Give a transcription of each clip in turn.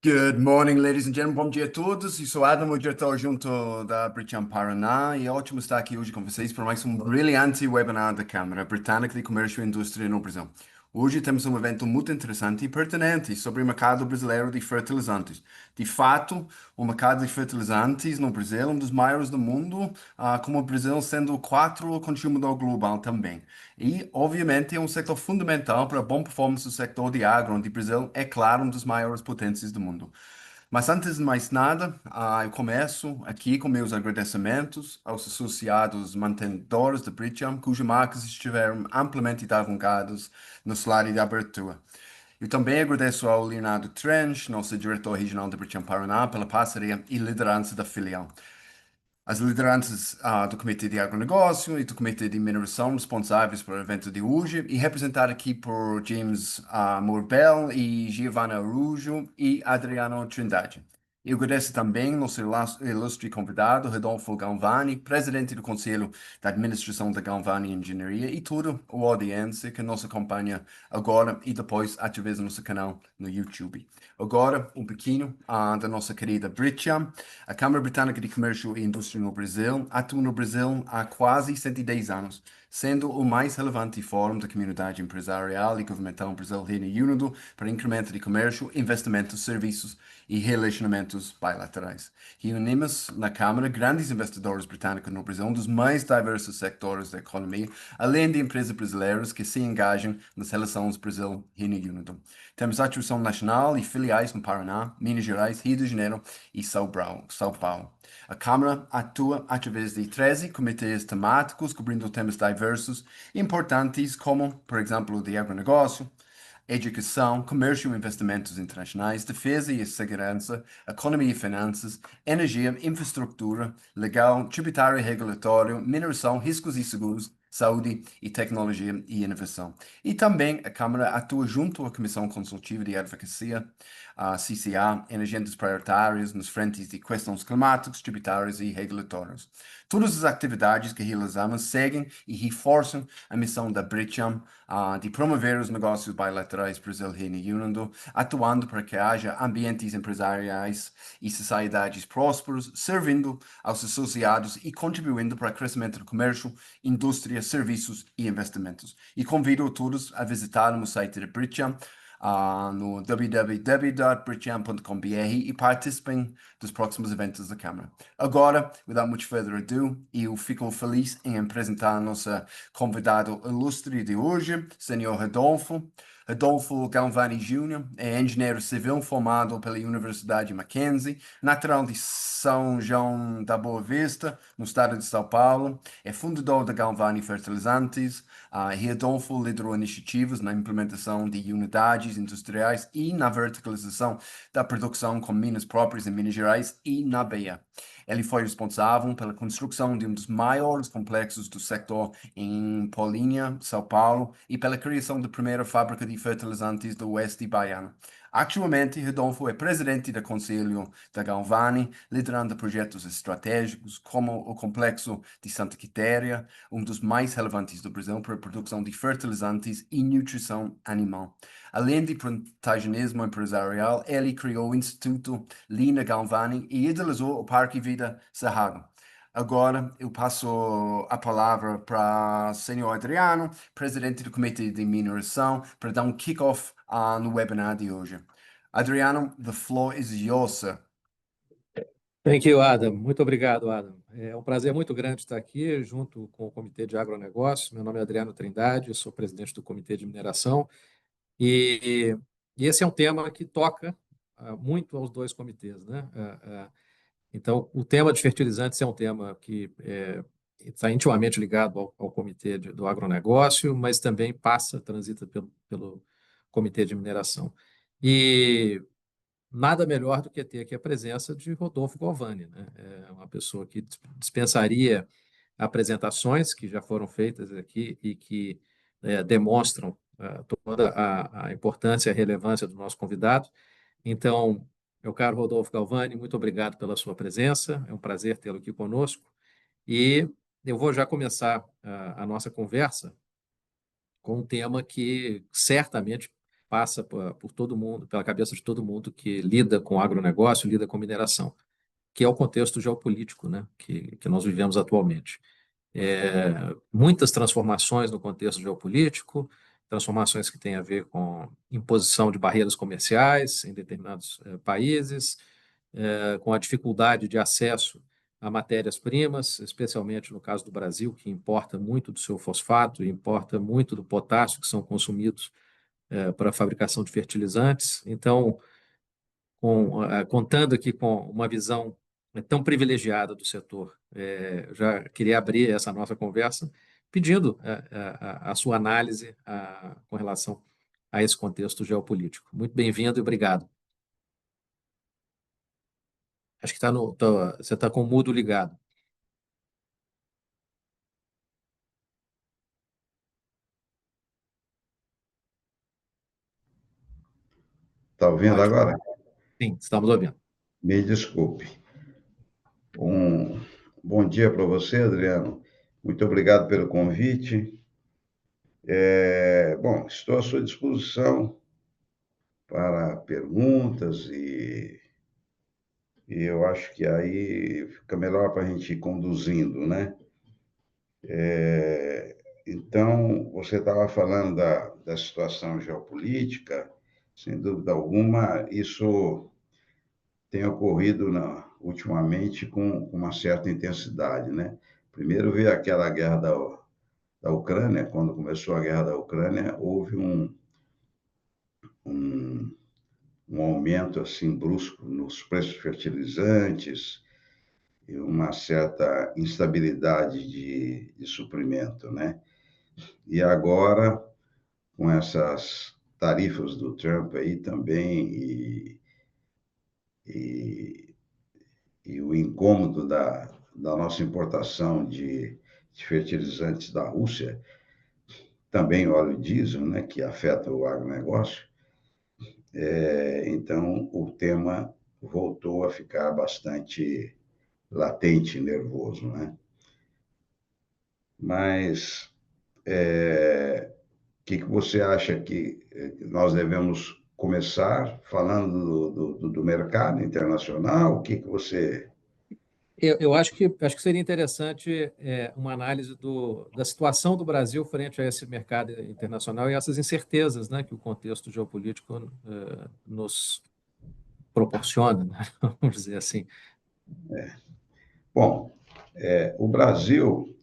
Good morning, ladies and gentlemen. Bom dia a todos. Eu sou Adam, o diretor junto da Britam Paraná, e é ótimo estar aqui hoje com vocês para mais um brilhante webinar da Câmara Britânica de Comércio e Indústria no Brasil. Hoje temos um evento muito interessante e pertinente sobre o mercado brasileiro de fertilizantes. De fato, o mercado de fertilizantes no Brasil é um dos maiores do mundo, como o Brasil sendo o quarto consumidor global também. E, obviamente, é um setor fundamental para a boa performance do sector de agro, onde o Brasil é, claro, um dos maiores potências do mundo. Mas antes de mais nada, eu começo aqui com meus agradecimentos aos associados mantenedores da Britam, cujas marcas estiveram amplamente divulgadas no slide de abertura. Eu também agradeço ao Leonardo Trench, nosso diretor regional da Britam Paraná, pela parceria e liderança da filial. As lideranças do Comitê de Agronegócio e do Comitê de Mineração responsáveis pelo evento de hoje, e representado aqui por James Morbel e Giovanna Arujo e Adriano Trindade. Eu agradeço também nosso ilustre convidado, Rodolfo Galvani, presidente do Conselho da Administração da Galvani Engenharia, e toda a audiência que nos acompanha agora e depois através do nosso canal no YouTube. Agora, um pouquinho da nossa querida Britam. A Câmara Britânica de Comércio e Indústria no Brasil atua no Brasil há quase 110 anos, sendo o mais relevante fórum da comunidade empresarial e governamental Brasil-Reino Unido para incremento de comércio, investimentos, serviços e relacionamentos bilaterais. Reunimos na Câmara grandes investidores britânicos no Brasil, um dos mais diversos sectores da economia, além de empresas brasileiras que se engajam nas relações Brasil-Reino Unido. Temos atuação nacional e filiais no Paraná, Minas Gerais, Rio de Janeiro e São Paulo. A Câmara atua através de 13 comitês temáticos cobrindo temas diversos e importantes como, por exemplo, de agronegócio, educação, comércio e investimentos internacionais, defesa e segurança, economia e finanças, energia, infraestrutura, legal, tributário e regulatório, mineração, riscos e seguros, saúde e tecnologia e inovação. E também a Câmara atua junto à Comissão Consultiva de Advocacia, a CCA, em agentes prioritários nos frentes de questões climáticas, tributárias e regulatórias. Todas as atividades que realizamos seguem e reforçam a missão da Britam de promover os negócios bilaterais Brasil-Reino Unido, atuando para que haja ambientes empresariais e sociedades prósperos, servindo aos associados e contribuindo para o crescimento do comércio, indústria, serviços e investimentos. E convido todos a visitar o site da Britam, no www.britam.com.br e participem dos próximos eventos da Câmara. Agora, without much further ado, eu fico feliz em apresentar nosso convidado ilustre de hoje, Senhor Rodolfo. Rodolfo Galvani Jr. é engenheiro civil formado pela Universidade Mackenzie, natural de São João da Boa Vista, no estado de São Paulo. É fundador da Galvani Fertilizantes. Rodolfo liderou iniciativas na implementação de unidades industriais e na verticalização da produção com minas próprias em Minas Gerais e na Bahia. Ele foi responsável pela construção de um dos maiores complexos do setor em Paulínia, São Paulo, e pela criação da primeira fábrica de fertilizantes do oeste baiano. Atualmente, Rodolfo é presidente do Conselho da Galvani, liderando projetos estratégicos como o Complexo de Santa Quitéria, um dos mais relevantes do Brasil para a produção de fertilizantes e nutrição animal. Além de protagonismo empresarial, ele criou o Instituto Lina Galvani e idealizou o Parque Vida Cerrado. Agora eu passo a palavra para o senhor Adriano, presidente do Comitê de Mineração, para dar um kick-off no webinar de hoje. Adriano, the floor is yours, sir. Thank you, Adam. Muito obrigado, Adam. É um prazer muito grande estar aqui junto com o Comitê de Agronegócio. Meu nome é Adriano Trindade, eu sou presidente do Comitê de Mineração e esse é um tema que toca muito aos dois comitês, né? Então, o tema de fertilizantes é um tema que está intimamente ligado ao Comitê do Agronegócio, mas também transita pelo Comitê de Mineração. E nada melhor do que ter aqui a presença de Rodolfo Galvani, né? É uma pessoa que dispensaria apresentações que já foram feitas aqui e que demonstram toda a importância e a relevância do nosso convidado. Então, meu caro Rodolfo Galvani, muito obrigado pela sua presença, é um prazer tê-lo aqui conosco. E eu vou já começar a nossa conversa com um tema que certamente passa por todo mundo, pela cabeça de todo mundo que lida com agronegócio, lida com mineração, que é o contexto geopolítico, né, que nós vivemos atualmente. Muitas transformações no contexto geopolítico, transformações que têm a ver com imposição de barreiras comerciais em determinados países, com a dificuldade de acesso a matérias-primas, especialmente no caso do Brasil, que importa muito do seu fosfato, importa muito do potássio que são consumidos para a fabricação de fertilizantes. Então, contando aqui com uma visão tão privilegiada do setor, já queria abrir essa nossa conversa pedindo a sua análise com relação a esse contexto geopolítico. Muito bem-vindo e obrigado. Acho que você está com o mudo ligado. Está ouvindo Ótimo. agora? Sim, estamos ouvindo. Me desculpe. Bom dia para você, Adriano. Muito obrigado pelo convite. Bom, estou à sua disposição para perguntas e eu acho que aí fica melhor para a gente ir conduzindo, né? Então, você estava falando da situação geopolítica, sem dúvida alguma, isso tem ocorrido ultimamente com uma certa intensidade, né? Primeiro veio aquela guerra da Ucrânia, quando começou a guerra da Ucrânia, houve um, um aumento assim brusco nos preços de fertilizantes e uma certa instabilidade de suprimento, né? E agora, com essas tarifas do Trump aí também e e o incômodo da nossa importação de fertilizantes da Rússia, também óleo diesel, né, que afeta o agronegócio, então o tema voltou a ficar bastante latente, nervoso, né? Mas o que você acha que nós devemos começar falando do mercado internacional? O que você... Eu acho que seria interessante uma análise da situação do Brasil frente a esse mercado internacional e essas incertezas, né, que o contexto geopolítico nos proporciona, né, vamos dizer assim. Bom, o Brasil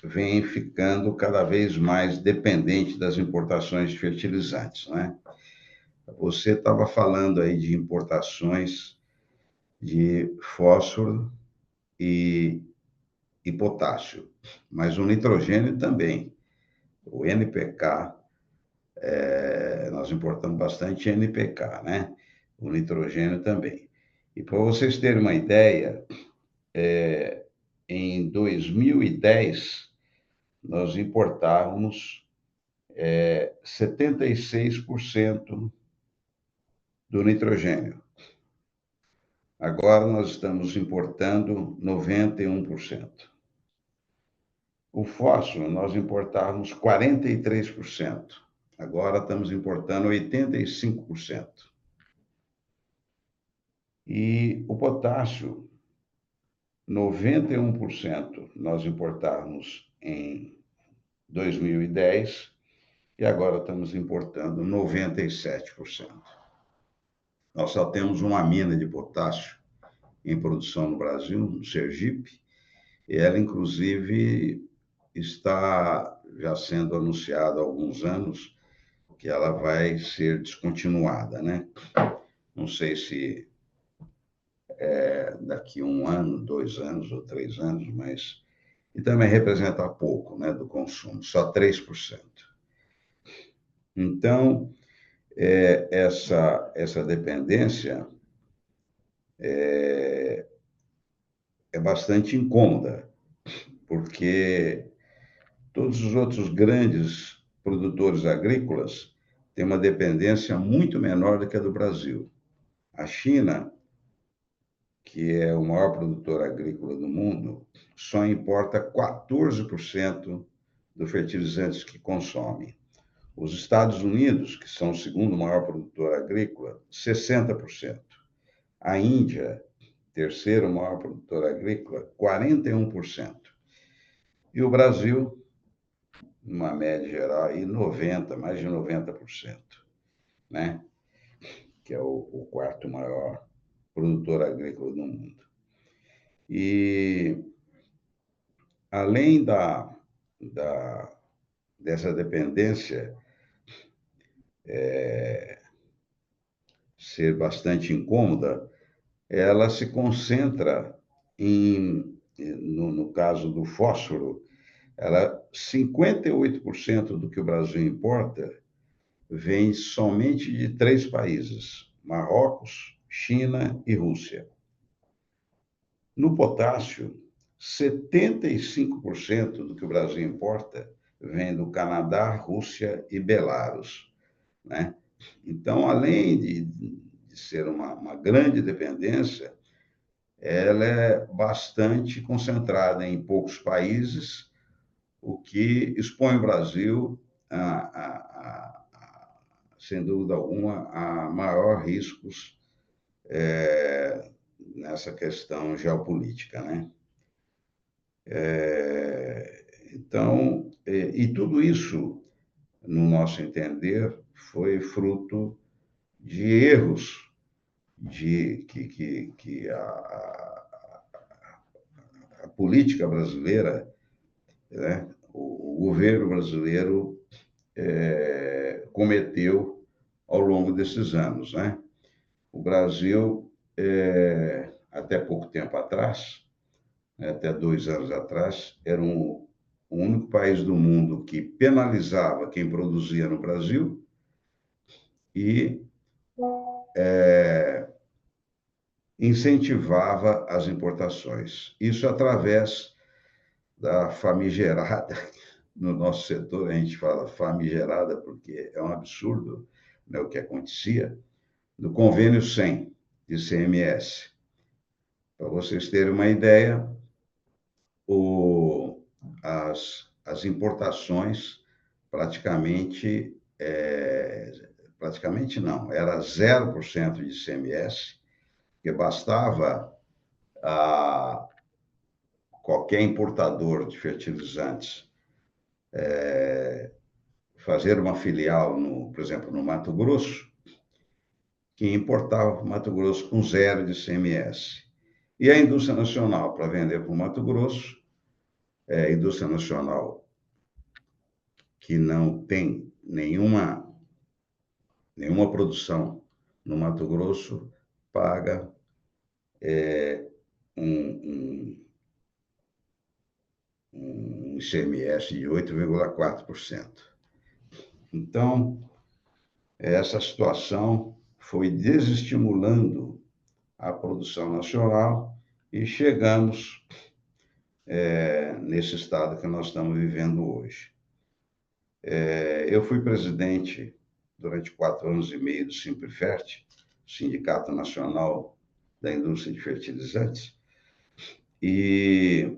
vem ficando cada vez mais dependente das importações de fertilizantes, né? Você estava falando aí de importações de fósforo e, e potássio, mas o nitrogênio também. O NPK, nós importamos bastante NPK, né? O nitrogênio também. E para vocês terem uma ideia, em 2010, nós importávamos 76% do nitrogênio. Agora nós estamos importando 91%. O fósforo nós importávamos 43%. Agora estamos importando 85%. E o potássio, 91% nós importávamos em 2010 e agora estamos importando 97%. Nós só temos uma mina de potássio em produção no Brasil, no Sergipe, e ela, inclusive, está já sendo anunciada há alguns anos que ela vai ser descontinuada, né? Não sei se daqui 1 ano, 2 anos ou 3 anos, mas... E também representa pouco, né, do consumo, só 3%. Então, essa dependência é bastante incômoda, porque todos os outros grandes produtores agrícolas têm uma dependência muito menor do que a do Brasil. A China, que é o maior produtor agrícola do mundo, só importa 14% dos fertilizantes que consome. Os Estados Unidos, que são o segundo maior produtor agrícola, 60%. A Índia, terceiro maior produtor agrícola, 41%. E o Brasil, uma média geral, aí mais de 90%, né? Que é o quarto maior produtor agrícola do mundo. E, além dessa dependência ser bastante incômoda, ela se concentra no caso do fósforo, 58% do que o Brasil importa vem somente de 3 países: Marrocos, China e Rússia. No potássio, 75% do que o Brasil importa vem do Canadá, Rússia e Belarus, né? Então, além de ser uma grande dependência, ela é bastante concentrada em poucos países, o que expõe o Brasil, sem dúvida alguma, a maior riscos nessa questão geopolítica, né? Então, e tudo isso, no nosso entender, foi fruto de erros que a política brasileira, né, o governo brasileiro cometeu ao longo desses anos, né? O Brasil, até pouco tempo atrás, até 2 anos atrás, era o único país do mundo que penalizava quem produzia no Brasil e incentivava as importações. Isso através da famigerada, no nosso setor a gente fala famigerada porque é um absurdo, né, o que acontecia, do convênio 100 de CMS. Para vocês terem uma ideia, as importações praticamente não, era 0% de CMS, que bastava qualquer importador de fertilizantes fazer uma filial, por exemplo, no Mato Grosso, que importava para o Mato Grosso com 0 de CMS. E a indústria nacional, para vender para o Mato Grosso, a indústria nacional que não tem nenhuma produção no Mato Grosso, paga um ICMS de 8,4%. Então, essa situação foi desestimulando a produção nacional e chegamos nesse estado que nós estamos vivendo hoje. Eu fui presidente durante 4 anos e meio do Simprefert, Sindicato Nacional da Indústria de Fertilizantes, e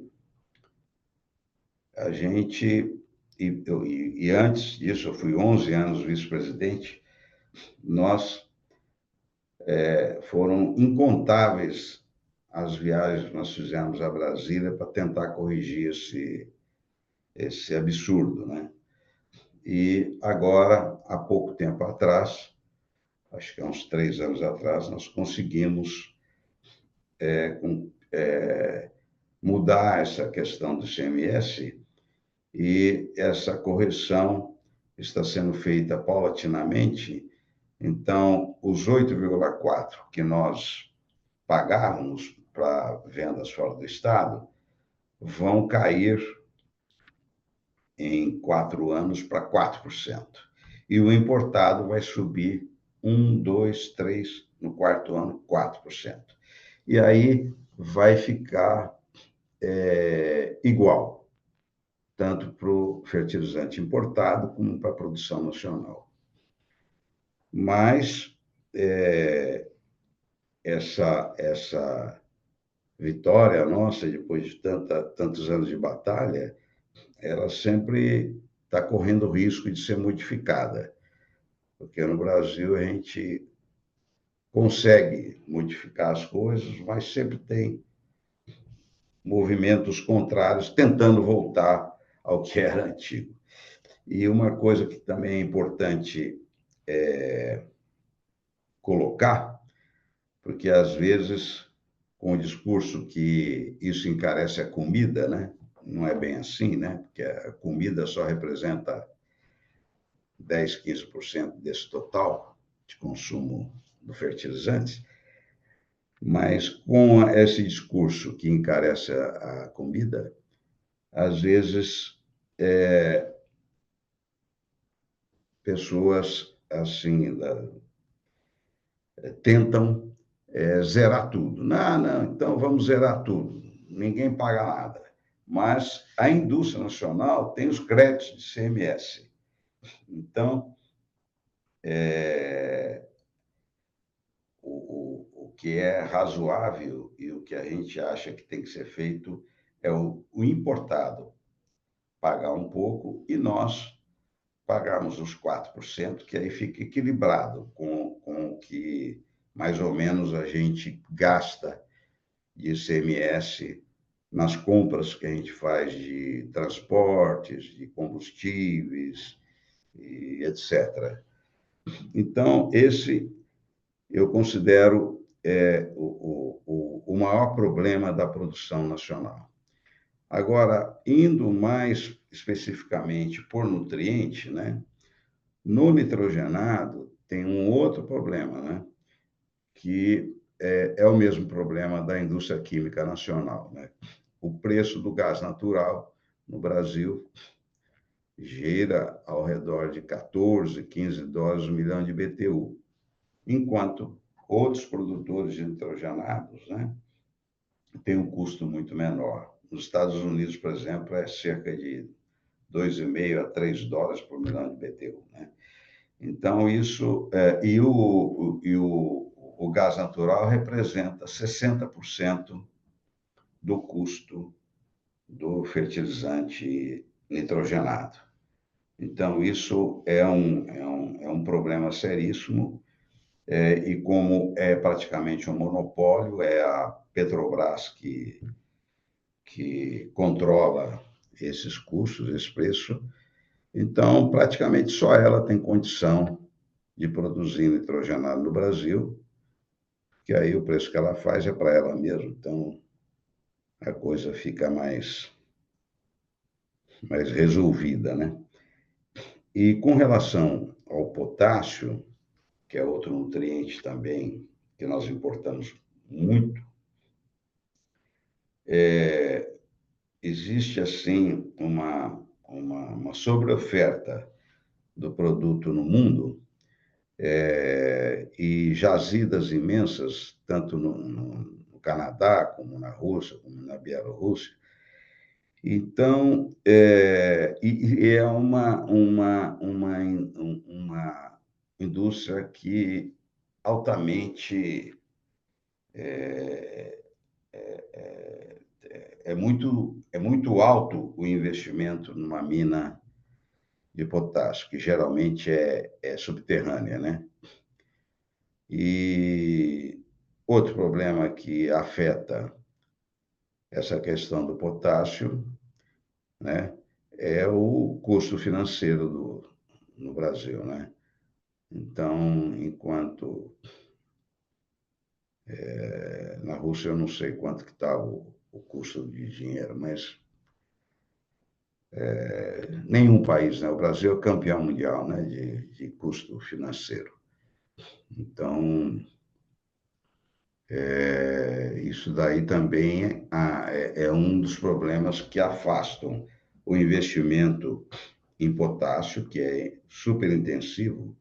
a gente, e antes disso, eu fui 11 anos vice-presidente, foram incontáveis as viagens que nós fizemos a Brasília para tentar corrigir esse absurdo, né? E agora, há pouco tempo atrás, acho que há uns 3 anos atrás, nós conseguimos mudar essa questão do ICMS e essa correção está sendo feita paulatinamente. Então, os 8,4% que nós pagávamos para vendas fora do Estado vão cair em 4 anos para 4%. E o importado vai subir 1, 2, 3, no 4º ano, 4%. E aí vai ficar igual, tanto para o fertilizante importado como para a produção nacional. Mas essa vitória nossa, depois de tantos anos de batalha, ela sempre está correndo risco de ser modificada, porque no Brasil a gente consegue modificar as coisas, mas sempre tem movimentos contrários tentando voltar ao que era antigo. E uma coisa que também é importante colocar, porque às vezes, com o discurso que isso encarece a comida, né? Não é bem assim, né? Porque a comida só representa 10, 15% desse total de consumo do fertilizante, mas com esse discurso que encarece a comida, às vezes pessoas assim tentam zerar tudo. Não, não, então vamos zerar tudo. Ninguém paga nada. Mas a indústria nacional tem os créditos de CMS. Então, o que é razoável e o que a gente acha que tem que ser feito é o importado pagar um pouco e nós pagarmos os 4%, que aí fica equilibrado com o que mais ou menos a gente gasta de ICMS nas compras que a gente faz de transportes, de combustíveis, e etc. Então, esse eu considero o maior problema da produção nacional. Agora, indo mais especificamente por nutriente, né? No nitrogenado tem um outro problema, né? Que é o mesmo problema da indústria química nacional, né? O preço do gás natural no Brasil gira ao redor de 14, 15 dólares o milhão de BTU, enquanto outros produtores de nitrogenados, né, têm um custo muito menor. Nos Estados Unidos, por exemplo, é cerca de 2,5 a 3 dólares por milhão de BTU, né? Então, isso... o gás natural representa 60% do custo do fertilizante nitrogenado. Então, isso é um problema seríssimo, e como é praticamente um monopólio, é a Petrobras que controla esses custos, esse preço, então, praticamente só ela tem condição de produzir nitrogenado no Brasil, que aí o preço que ela faz é para ela mesma, então a coisa fica mais resolvida, né? E com relação ao potássio, que é outro nutriente também que nós importamos muito, existe, assim, uma sobreoferta do produto no mundo, e jazidas imensas, tanto no Canadá, como na Rússia, como na Bielorrússia. Então, é uma indústria que altamente é muito alto o investimento numa mina de potássio, que geralmente é subterrânea, né? E outro problema que afeta essa questão do potássio, né, é o custo financeiro no Brasil, né? Então, enquanto na Rússia eu não sei quanto que está o custo de dinheiro, mas nenhum país, né? O Brasil é campeão mundial, né, de custo financeiro. Então, isso daí também é um dos problemas que afastam o investimento em potássio, que é super intensivo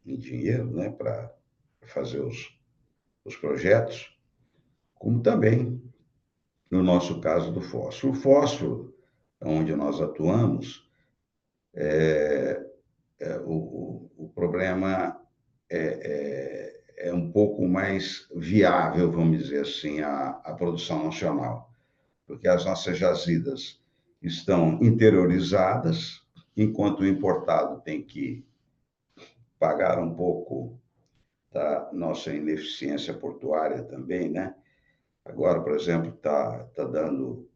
em dinheiro, né, para fazer os projetos, como também no nosso caso do fósforo. O fósforo, onde nós atuamos, o problema é um pouco mais viável, vamos dizer assim, a produção nacional, porque as nossas jazidas estão interiorizadas, enquanto o importado tem que pagar um pouco da nossa ineficiência portuária também, né? Agora, por exemplo, tá dando,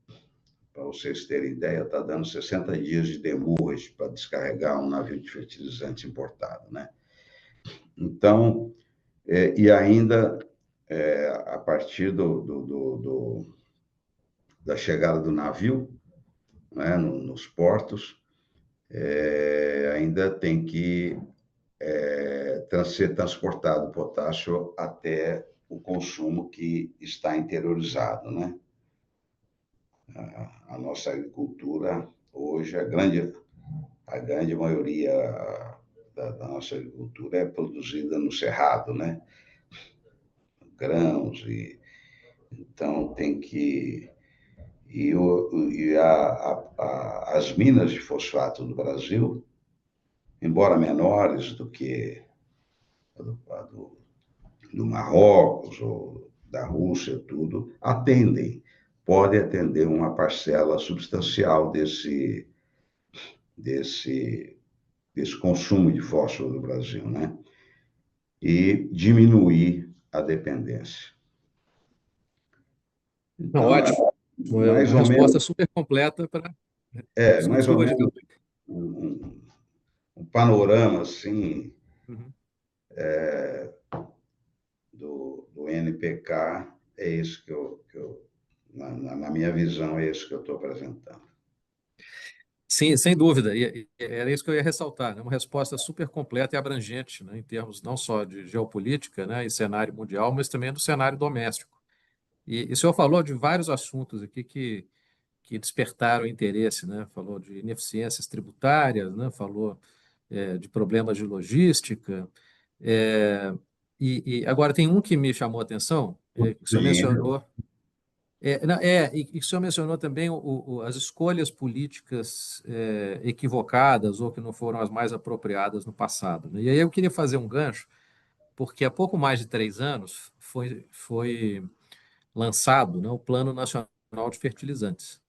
para vocês terem ideia, está dando 60 dias de demurras para descarregar um navio de fertilizante importado, né? Então, e ainda, a partir da chegada do navio, né, nos portos, ainda tem que ser transportado o potássio até o consumo que está interiorizado, né? A nossa agricultura hoje, a grande maioria da nossa agricultura é produzida no cerrado, né? Grãos então tem que as minas de fosfato do Brasil, embora menores do que do Marrocos ou da Rússia, tudo, pode atender uma parcela substancial desse consumo de fósforo do Brasil, né? E diminuir a dependência. Não, Então, ótimo. Foi mais uma ou resposta menos, super completa para. mais ou Desculpa, menos Diego. um panorama, assim, Uhum. do NPK, é isso na minha visão, é isso que eu estou apresentando. Sim, sem dúvida. E era isso que eu ia ressaltar, né? Uma resposta super completa e abrangente, né? Em termos não só de geopolítica, né? E cenário mundial, mas também do cenário doméstico. E o senhor falou de vários assuntos aqui que despertaram interesse, né? Falou de ineficiências tributárias, né? Falou de problemas de logística. É, e agora tem um que me chamou a atenção, que o senhor Sim, mencionou. E o senhor mencionou também as escolhas políticas equivocadas ou que não foram as mais apropriadas no passado, né? E aí eu queria fazer um gancho, porque há pouco mais de 3 anos foi lançado, né, o Plano Nacional de Fertilizantes.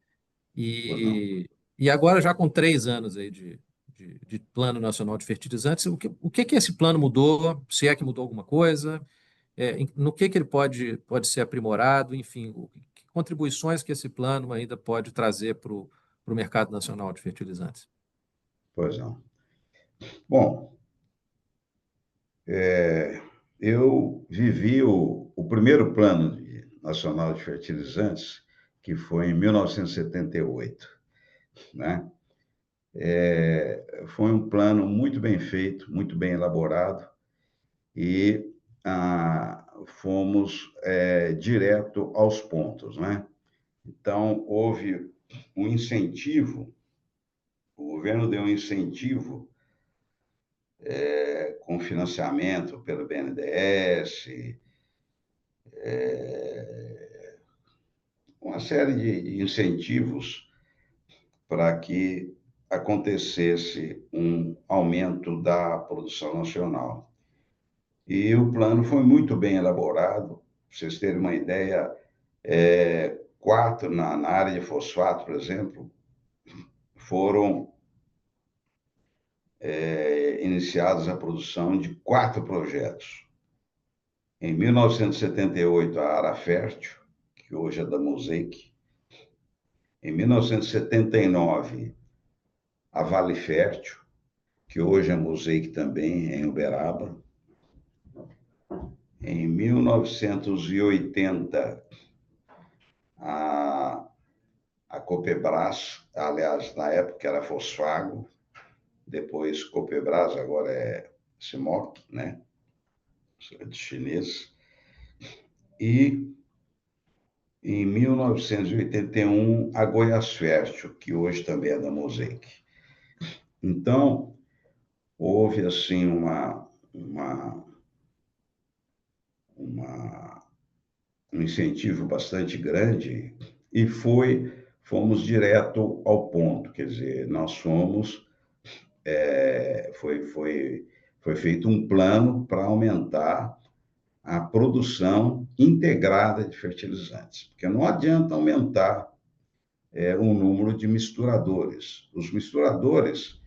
pois não. E agora, já com 3 anos aí de Plano Nacional de Fertilizantes, o que esse plano mudou, se é que mudou alguma coisa, no que ele pode ser aprimorado, enfim, que contribuições que esse plano ainda pode trazer para o mercado nacional de fertilizantes. Pois não. Bom, eu vivi o primeiro plano nacional de fertilizantes, que foi em 1978, né? Foi um plano muito bem feito, muito bem elaborado, e fomos direto aos pontos, né? Então, houve um incentivo, o governo deu um incentivo com financiamento pelo BNDES, uma série de incentivos para que acontecesse um aumento da produção nacional. E o plano foi muito bem elaborado. Para vocês terem uma ideia, na área de fosfato, por exemplo, foram iniciados a produção de 4 projetos. Em 1978, a Ara Fértil, que hoje é da Mosaic. Em 1979, a Vale Fértil, que hoje é Mosaic também, em Uberaba. Em 1980, a Copebras, aliás, na época era Fosfago, depois Copebras, agora é Cimoc, né? De chinês. E em 1981, a Goiás Fértil, que hoje também é da Mosaic. Então, houve assim um incentivo bastante grande e fomos direto ao ponto, quer dizer, foi feito um plano para aumentar a produção integrada de fertilizantes, porque não adianta aumentar um número de misturadores. Os misturadores,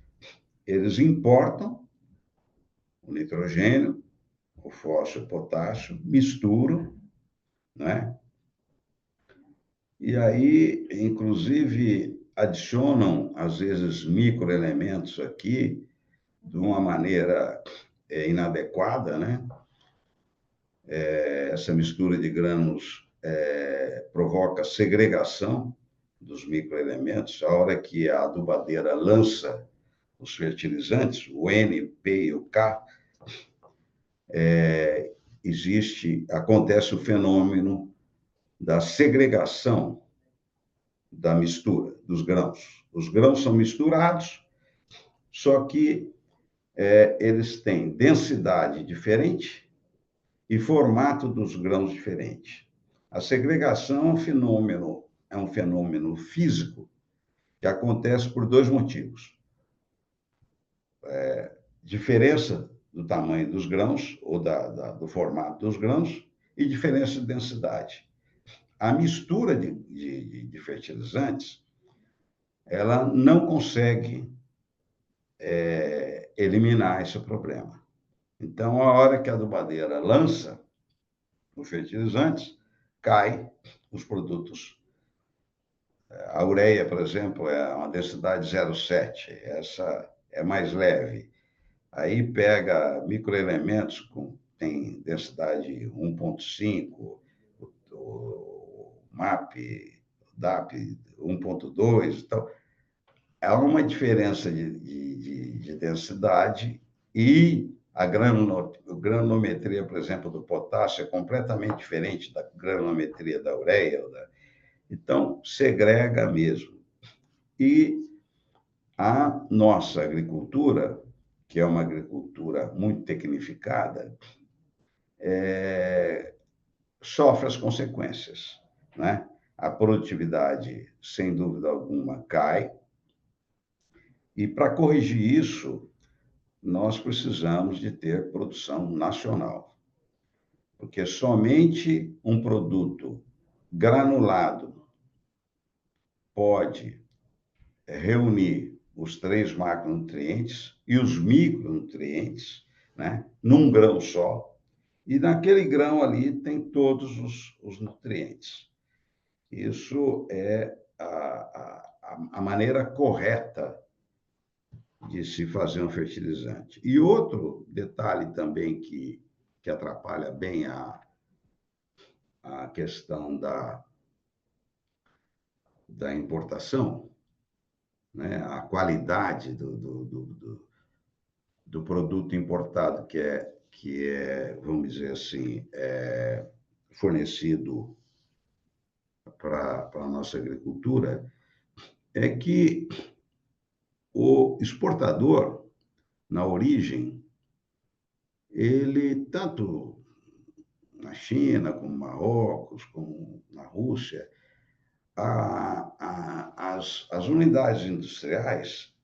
eles importam o nitrogênio, o fósforo, o potássio, misturam, né? E aí, inclusive, adicionam, às vezes, microelementos aqui de uma maneira inadequada, né? Essa mistura de grãos provoca segregação dos microelementos. A hora que a adubadeira lança os fertilizantes, o N, P e o K, acontece o fenômeno da segregação da mistura dos grãos. Os grãos são misturados, só que eles têm densidade diferente e formato dos grãos diferente. A segregação é um fenômeno físico que acontece por dois motivos. Diferença do tamanho dos grãos, ou do formato dos grãos, e diferença de densidade. A mistura de fertilizantes, ela não consegue eliminar esse problema. Então, a hora que a adubadeira lança os fertilizantes, cai os produtos. A ureia, por exemplo, é uma densidade 0,7, essa é mais leve. Aí pega microelementos tem densidade 1,5, o MAP, o DAP 1,2, então há uma diferença de densidade e a granulometria, por exemplo, do potássio é completamente diferente da granulometria da ureia. Então, segrega mesmo. E a nossa agricultura, que é uma agricultura muito tecnificada, sofre as consequências, né? A produtividade, sem dúvida alguma, cai. E para corrigir isso, nós precisamos de ter produção nacional. Porque somente um produto granulado pode reunir os 3 macronutrientes e os micronutrientes, né, num grão só. E naquele grão ali tem todos os nutrientes. Isso é a maneira correta de se fazer um fertilizante. E outro detalhe também que atrapalha bem a questão da importação, né? A qualidade do produto importado que é, vamos dizer assim, fornecido para a nossa agricultura, é que o exportador, na origem, ele, tanto na China, como Marrocos, como na Rússia, as unidades industriais,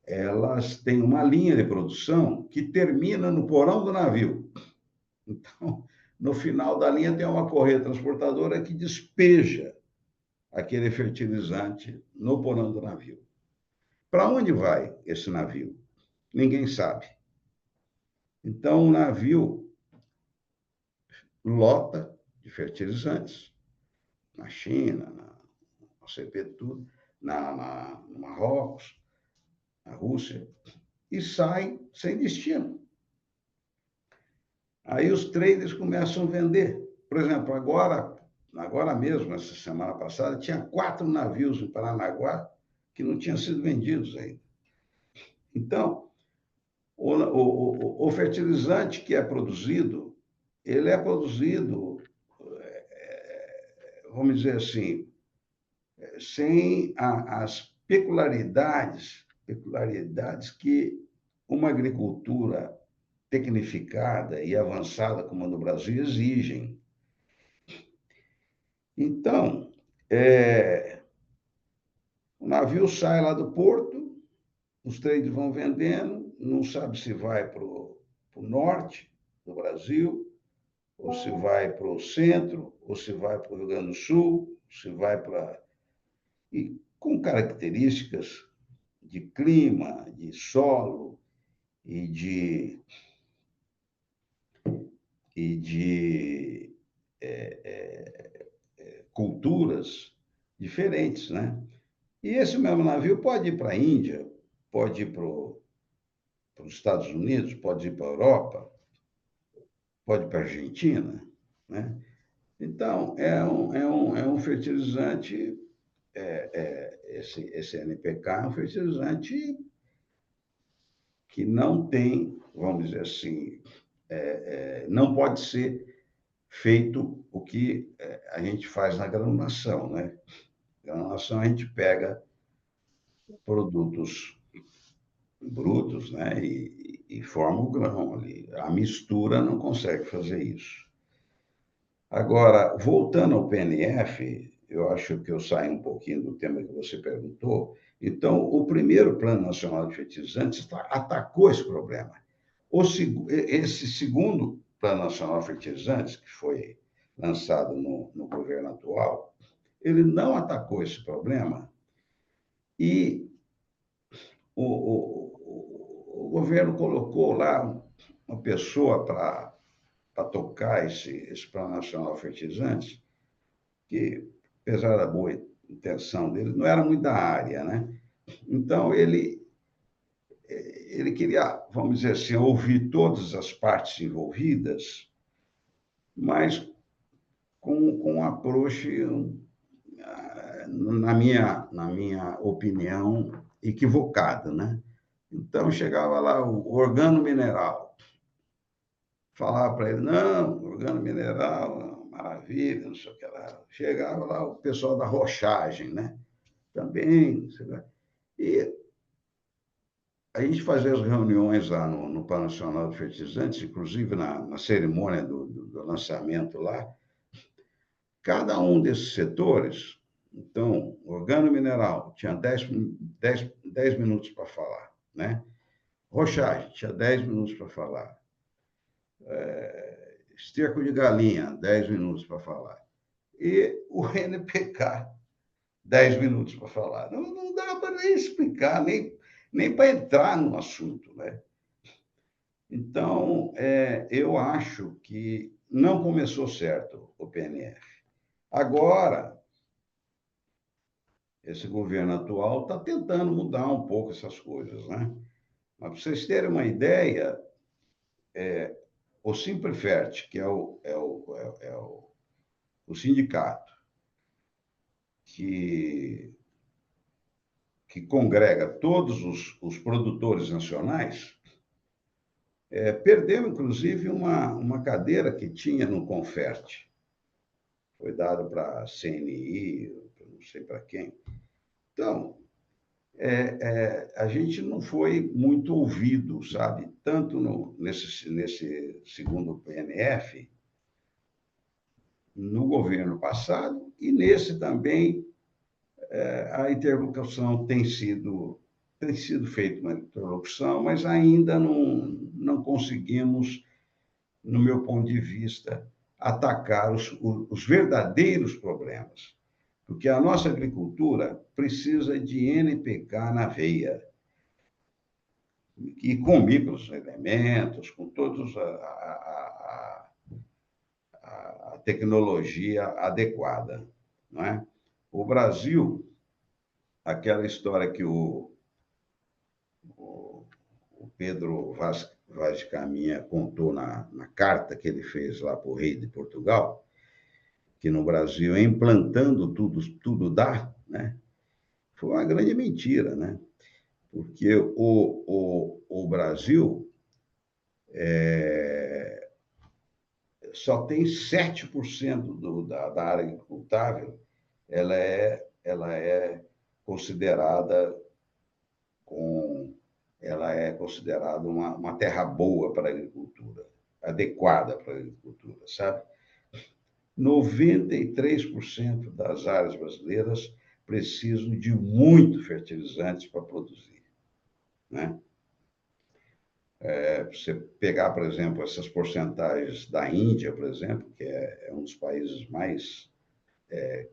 elas têm uma linha de produção que termina no porão do navio. Então, no final da linha tem uma correia transportadora que despeja aquele fertilizante no porão do navio. Para onde vai esse navio? Ninguém sabe. Então, o navio lota de fertilizantes na China, no CP, tudo, no Marrocos, na Rússia, e sai sem destino. Aí os traders começam a vender. Por exemplo, agora mesmo, essa semana passada, tinha 4 navios em Paranaguá que não tinham sido vendidos ainda. Então, o fertilizante que é produzido, ele é produzido, vamos dizer assim, sem as peculiaridades que uma agricultura tecnificada e avançada como a do Brasil exigem. Então, o navio sai lá do porto, os traders vão vendendo, não sabe se vai para o norte do Brasil, ou se vai para o centro, ou se vai para o Rio Grande do Sul, se vai para e com características de clima, de solo e de culturas diferentes, né? E esse mesmo navio pode ir para a Índia, pode ir para os Estados Unidos, pode ir para a Europa, pode ir para a Argentina, né? Então, é um fertilizante, esse NPK é um fertilizante que não tem, vamos dizer assim, não pode ser feito o que a gente faz na granulação, né? Granulação a gente pega produtos brutos, né? E forma o grão ali. A mistura não consegue fazer isso. Agora, voltando ao PNF, eu acho que eu saio um pouquinho do tema que você perguntou. Então, o primeiro Plano Nacional de Fertilizantes atacou esse problema. Esse segundo Plano Nacional de Fertilizantes, que foi lançado no governo atual, ele não atacou esse problema e o governo colocou lá uma pessoa para tocar esse Plano Nacional de Fertilizantes, que, apesar da boa intenção dele, não era muito da área, né? Então, ele queria, vamos dizer assim, ouvir todas as partes envolvidas, mas com um approach, na minha opinião, equivocado, né? Então, chegava lá o organo mineral, falava para ele, não, organo mineral, maravilha, não sei o que lá. Chegava lá o pessoal da rochagem, né? Também, sei lá. E a gente fazia as reuniões lá no Plano Nacional de Fertilizantes, inclusive na cerimônia do lançamento lá, cada um desses setores, então, organo mineral, tinha 10 minutos para falar, né? Rochagem, tinha 10 minutos para falar. Esterco de galinha, 10 minutos para falar. E o NPK, 10 minutos para falar. Não dá para nem explicar, nem para entrar no assunto, né? Então, eu acho que não começou certo o PNF. Agora, esse governo atual está tentando mudar um pouco essas coisas, né? Mas para vocês terem uma ideia, o Simprefert, que é o sindicato que congrega todos os produtores nacionais, perdeu, inclusive, uma cadeira que tinha no Confert. Foi dado para a CNI, não sei para quem. Então, a gente não foi muito ouvido, sabe? Tanto nesse segundo PNF, no governo passado, e nesse também a interlocução tem sido feita uma interlocução, mas ainda não conseguimos, no meu ponto de vista, atacar os verdadeiros problemas. Porque a nossa agricultura precisa de NPK na veia, e com microelementos, com todos a tecnologia adequada, não é? O Brasil, aquela história que o Pedro Vaz de Caminha contou na carta que ele fez lá para o rei de Portugal, que no Brasil, implantando tudo dá, né? Foi uma grande mentira, né? Porque o Brasil só tem 7% da área agricultável, ela é considerada uma terra boa para a agricultura, adequada para a agricultura, sabe? 93% das áreas brasileiras precisam de muito fertilizantes para produzir, né? Você pegar, por exemplo, essas porcentagens da Índia, por exemplo, que é um dos países mais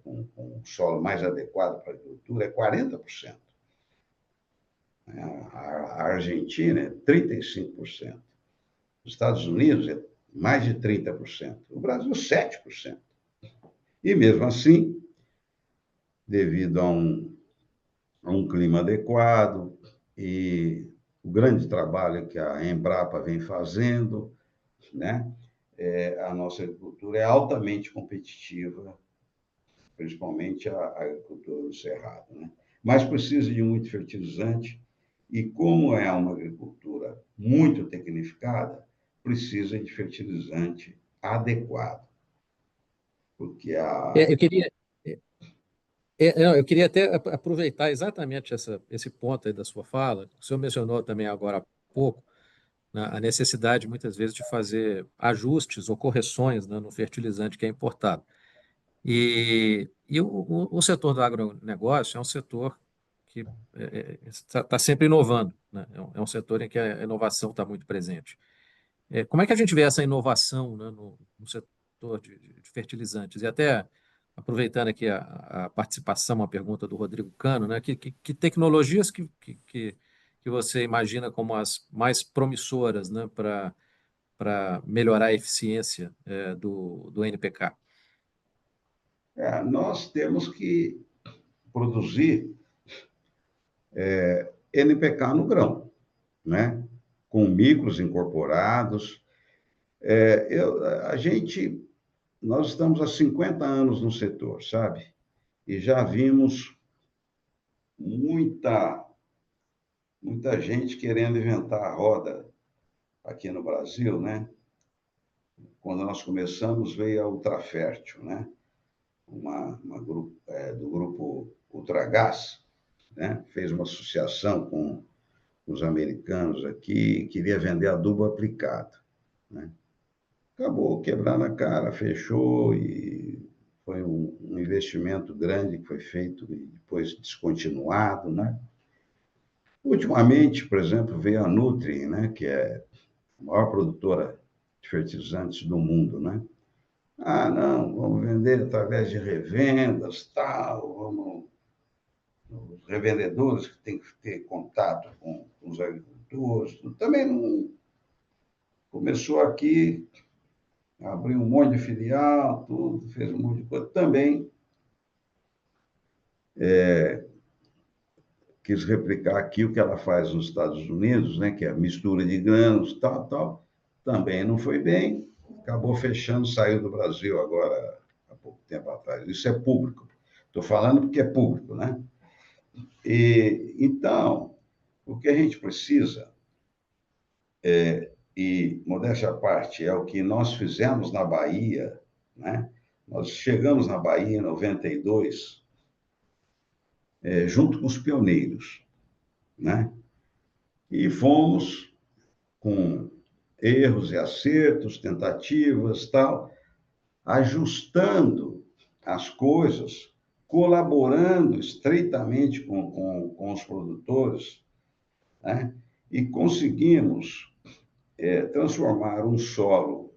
com um solo mais adequado para a agricultura, é 40%. A Argentina é 35%. Os Estados Unidos é mais de 30%. O Brasil, 7%. E, mesmo assim, devido a um clima adequado e o grande trabalho que a Embrapa vem fazendo, né? A nossa agricultura é altamente competitiva, principalmente a agricultura do Cerrado, né? Mas precisa de muito fertilizante e, como é uma agricultura muito tecnificada, precisa de fertilizante adequado, porque Eu queria, não, eu queria até aproveitar exatamente esse ponto aí da sua fala. O senhor mencionou também agora há pouco, né, a necessidade, muitas vezes, de fazer ajustes ou correções, né, no fertilizante que é importado. E o setor do agronegócio é um setor que está sempre inovando, né? É um setor em que a inovação está muito presente. Como é que a gente vê essa inovação, né, no setor de fertilizantes? E até aproveitando aqui a participação, a pergunta do Rodrigo Cano, né, que tecnologias que você imagina como as mais promissoras, né, para melhorar a eficiência do NPK? nós temos que produzir NPK no grão, né? Com micros incorporados. Nós estamos há 50 anos no setor, sabe? E já vimos muita gente querendo inventar a roda aqui no Brasil, né? Quando nós começamos, veio a Ultrafértil, né? Do grupo Ultragás, né? Fez uma associação com os americanos aqui, queria vender adubo aplicado, né? Acabou quebrando a cara, fechou e foi um investimento grande que foi feito e depois descontinuado, né? Ultimamente, por exemplo, veio a Nutri, né, que é a maior produtora de fertilizantes do mundo, né? Ah, não, vamos vender através de revendas, tal, vamos os revendedores que têm que ter contato com os agricultores. Também não começou aqui, abriu um monte de filial, tudo, fez um monte de coisa. Também quis replicar aqui o que ela faz nos Estados Unidos, né, que é a mistura de grãos, tal. Também não foi bem, acabou fechando, saiu do Brasil agora, há pouco tempo atrás. Isso é público. Estou falando porque é público, né? Então, o que a gente precisa, e modéstia à parte, é o que nós fizemos na Bahia, né? Nós chegamos na Bahia em 92, junto com os pioneiros, né? E fomos com erros e acertos, tentativas, tal, ajustando as coisas, colaborando estreitamente com os produtores, né? E conseguimos transformar um solo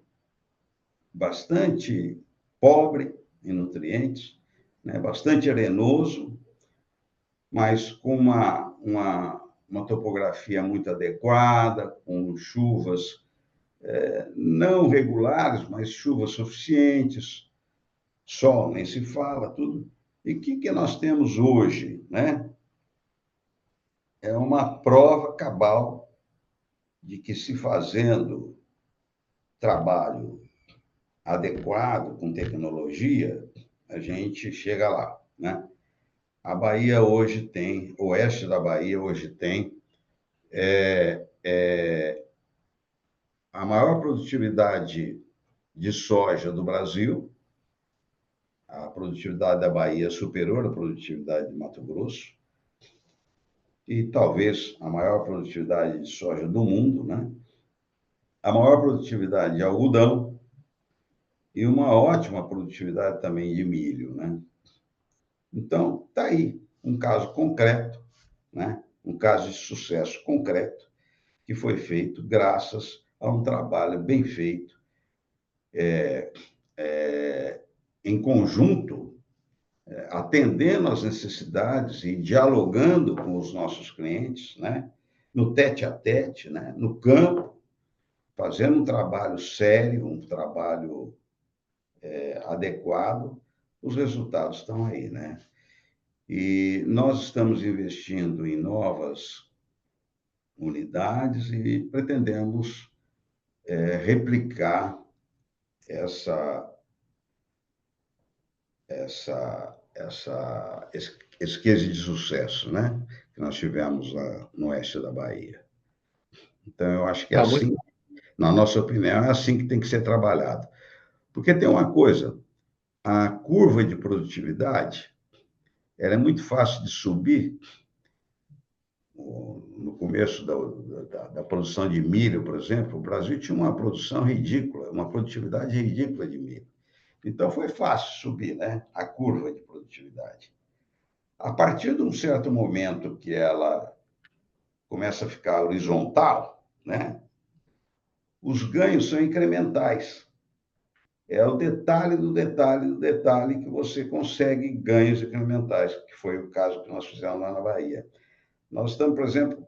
bastante pobre em nutrientes, né? Bastante arenoso, mas com uma topografia muito adequada, com chuvas não regulares, mas chuvas suficientes, sol nem se fala, tudo. E o que nós temos hoje, né? É uma prova cabal de que, se fazendo trabalho adequado, com tecnologia, a gente chega lá, né? A Bahia hoje tem, o oeste da Bahia hoje tem a maior produtividade de soja do Brasil. A produtividade da Bahia é superior à produtividade de Mato Grosso. E talvez a maior produtividade de soja do mundo, né? A maior produtividade de algodão e uma ótima produtividade também de milho, né? Então, está aí um caso concreto, né? Um caso de sucesso concreto que foi feito graças a um trabalho bem feito em conjunto atendendo às necessidades e dialogando com os nossos clientes, né? No tete-a-tete, né? No campo, fazendo um trabalho sério, um trabalho adequado, os resultados estão aí, né? E nós estamos investindo em novas unidades e pretendemos replicar essa, esse case de sucesso, né? Que nós tivemos lá no oeste da Bahia. Então, eu acho que é Ah, muito, assim, na nossa opinião, é assim que tem que ser trabalhado. Porque tem uma coisa, a curva de produtividade, ela é muito fácil de subir. No começo da produção de milho, por exemplo, o Brasil tinha uma produção ridícula, uma produtividade ridícula de milho. Então, foi fácil subir, né? A curva de produtividade. A partir de um certo momento que ela começa a ficar horizontal, né? Os ganhos são incrementais. É o detalhe do detalhe do detalhe que você consegue ganhos incrementais, que foi o caso que nós fizemos lá na Bahia. Nós estamos, por exemplo,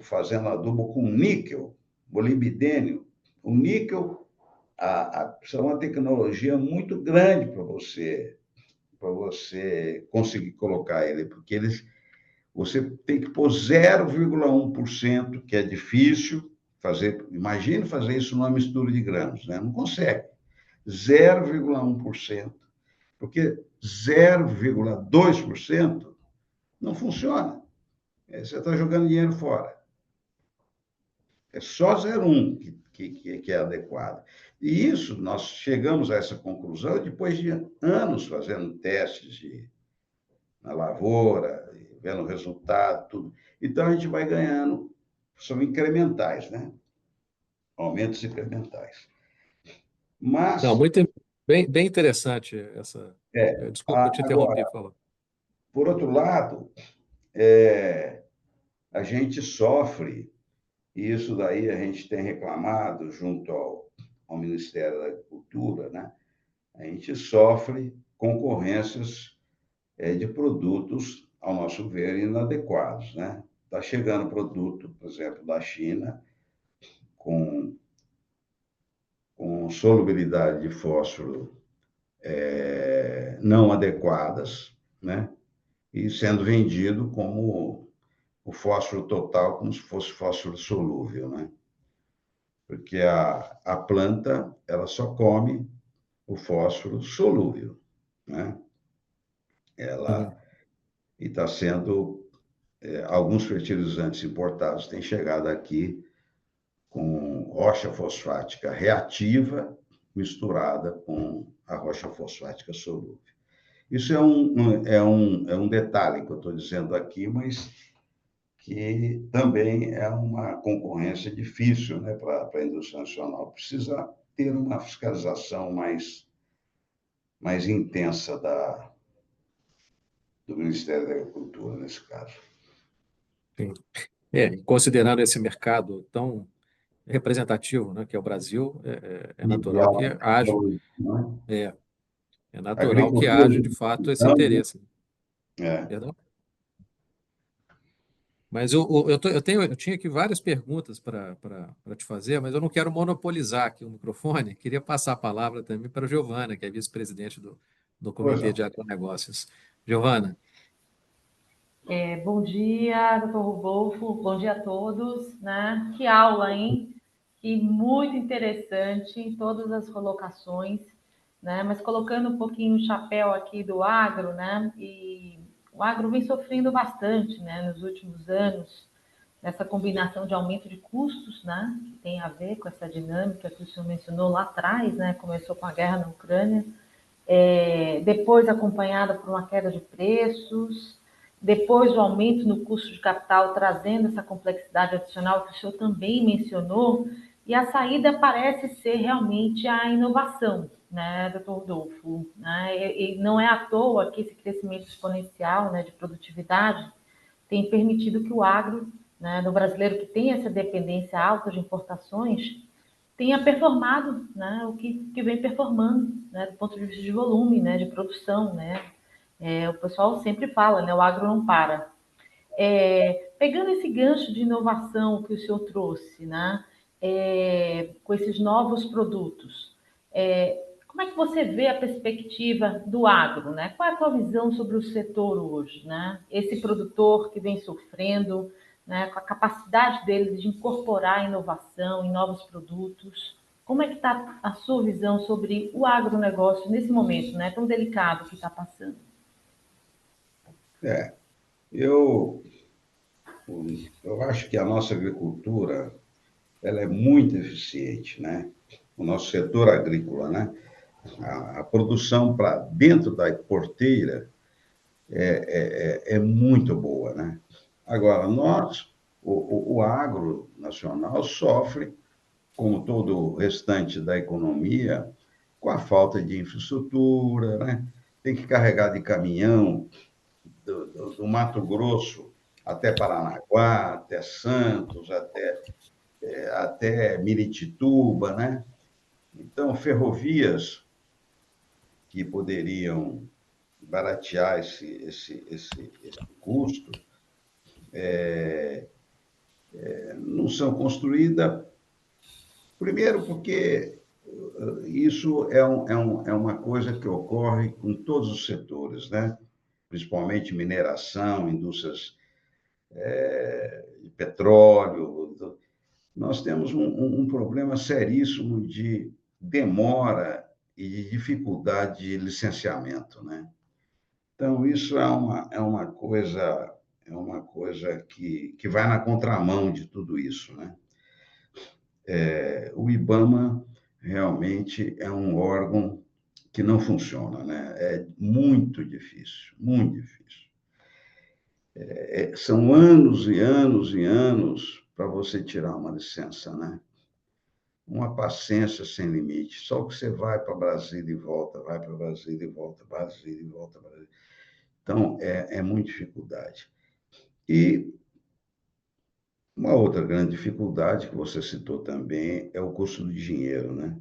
fazendo adubo com níquel, molibdênio. O níquel é uma tecnologia muito grande para você conseguir colocar ele, porque você tem que pôr 0,1%, que é difícil fazer. Imagine fazer isso numa mistura de grãos, né? Não consegue. 0,1%, porque 0,2% não funciona. Você está jogando dinheiro fora. É só 0,1 que é adequado. E isso, nós chegamos a essa conclusão depois de anos fazendo testes na lavoura, vendo o resultado, tudo. Então, a gente vai ganhando, são incrementais, né? Aumentos incrementais. não, Mas, muito bem interessante essa. Desculpa, eu te interrompi, agora, falou. por outro lado, a gente sofre, e isso daí a gente tem reclamado junto ao Ministério da Agricultura, né? A gente sofre concorrências de produtos, ao nosso ver, inadequados, né? Está chegando produto, por exemplo, da China, com, com solubilidade de fósforo não adequadas, né? E sendo vendido como o fósforo total, como se fosse fósforo solúvel, né? Porque a planta, ela só come o fósforo solúvel, né? Uhum. Ela e está sendo alguns fertilizantes importados têm chegado aqui com rocha fosfática reativa misturada com a rocha fosfática solúvel. Isso é um detalhe que eu estou dizendo aqui, mas que também é uma concorrência difícil, né, para a indústria nacional. Precisa ter uma fiscalização mais intensa do Ministério da Agricultura, nesse caso. Sim. Considerando esse mercado tão representativo, né, que é o Brasil, é E natural que alta haja, tecnologia, né? é, é A natural que agricultura haja, de de fato, esse precisão, interesse. né? Perdão? Mas eu tinha aqui várias perguntas para te fazer, mas eu não quero monopolizar aqui o microfone. Queria passar a palavra também para a Giovana, que é vice-presidente do Pois Comitê não. de Agronegócios. Giovana, Bom dia, doutor Rodolfo, bom dia a todos, né? Que aula, hein? Que muito interessante em todas as colocações, né? Mas colocando um pouquinho o chapéu aqui do agro, né? E o agro vem sofrendo bastante, né? Nos últimos anos, nessa combinação de aumento de custos, né? Que tem a ver com essa dinâmica que o senhor mencionou lá atrás, né? Começou com a guerra na Ucrânia, depois acompanhada por uma queda de preços, depois o aumento no custo de capital, trazendo essa complexidade adicional que o senhor também mencionou, e a saída parece ser realmente a inovação, né, doutor Rodolfo? Né? E não é à toa que esse crescimento exponencial, né, de produtividade tem permitido que o agro, né, do brasileiro que tem essa dependência alta de importações, tenha performado, né, o que vem performando, né, do ponto de vista de volume, né, de produção, né. O pessoal sempre fala, né, o agro não para. Pegando esse gancho de inovação que o senhor trouxe, né, com esses novos produtos, como é que você vê a perspectiva do agro, né? Qual é a tua visão sobre o setor hoje, né? Esse produtor que vem sofrendo, né, com a capacidade dele de incorporar inovação em novos produtos. Como é que está a sua visão sobre o agronegócio nesse momento, né, tão delicado que está passando? É, eu, eu acho que a nossa agricultura ela é muito eficiente, né? O nosso setor agrícola, né? A produção para dentro da porteira é muito boa, né? Agora, o agro nacional sofre, como todo o restante da economia, com a falta de infraestrutura, né? Tem que carregar de caminhão do Mato Grosso até Paranaguá, até Santos, até Miritituba, né? Então, ferrovias que poderiam baratear esse custo não são construídas, primeiro porque isso é uma coisa que ocorre com todos os setores, né? Principalmente mineração, indústrias de petróleo. Nós temos um problema seríssimo de demora e de dificuldade de licenciamento, né? Então, isso é uma coisa que vai na contramão de tudo isso, né? O IBAMA realmente é um órgão que não funciona, né? É muito difícil, muito difícil. São anos e anos e anos para você tirar uma licença, né? Uma paciência sem limite. Só que você vai para Brasília e volta, vai para Brasília e volta, Brasília e volta, Brasília. Então, é muita dificuldade. E uma outra grande dificuldade que você citou também é o custo do dinheiro, né?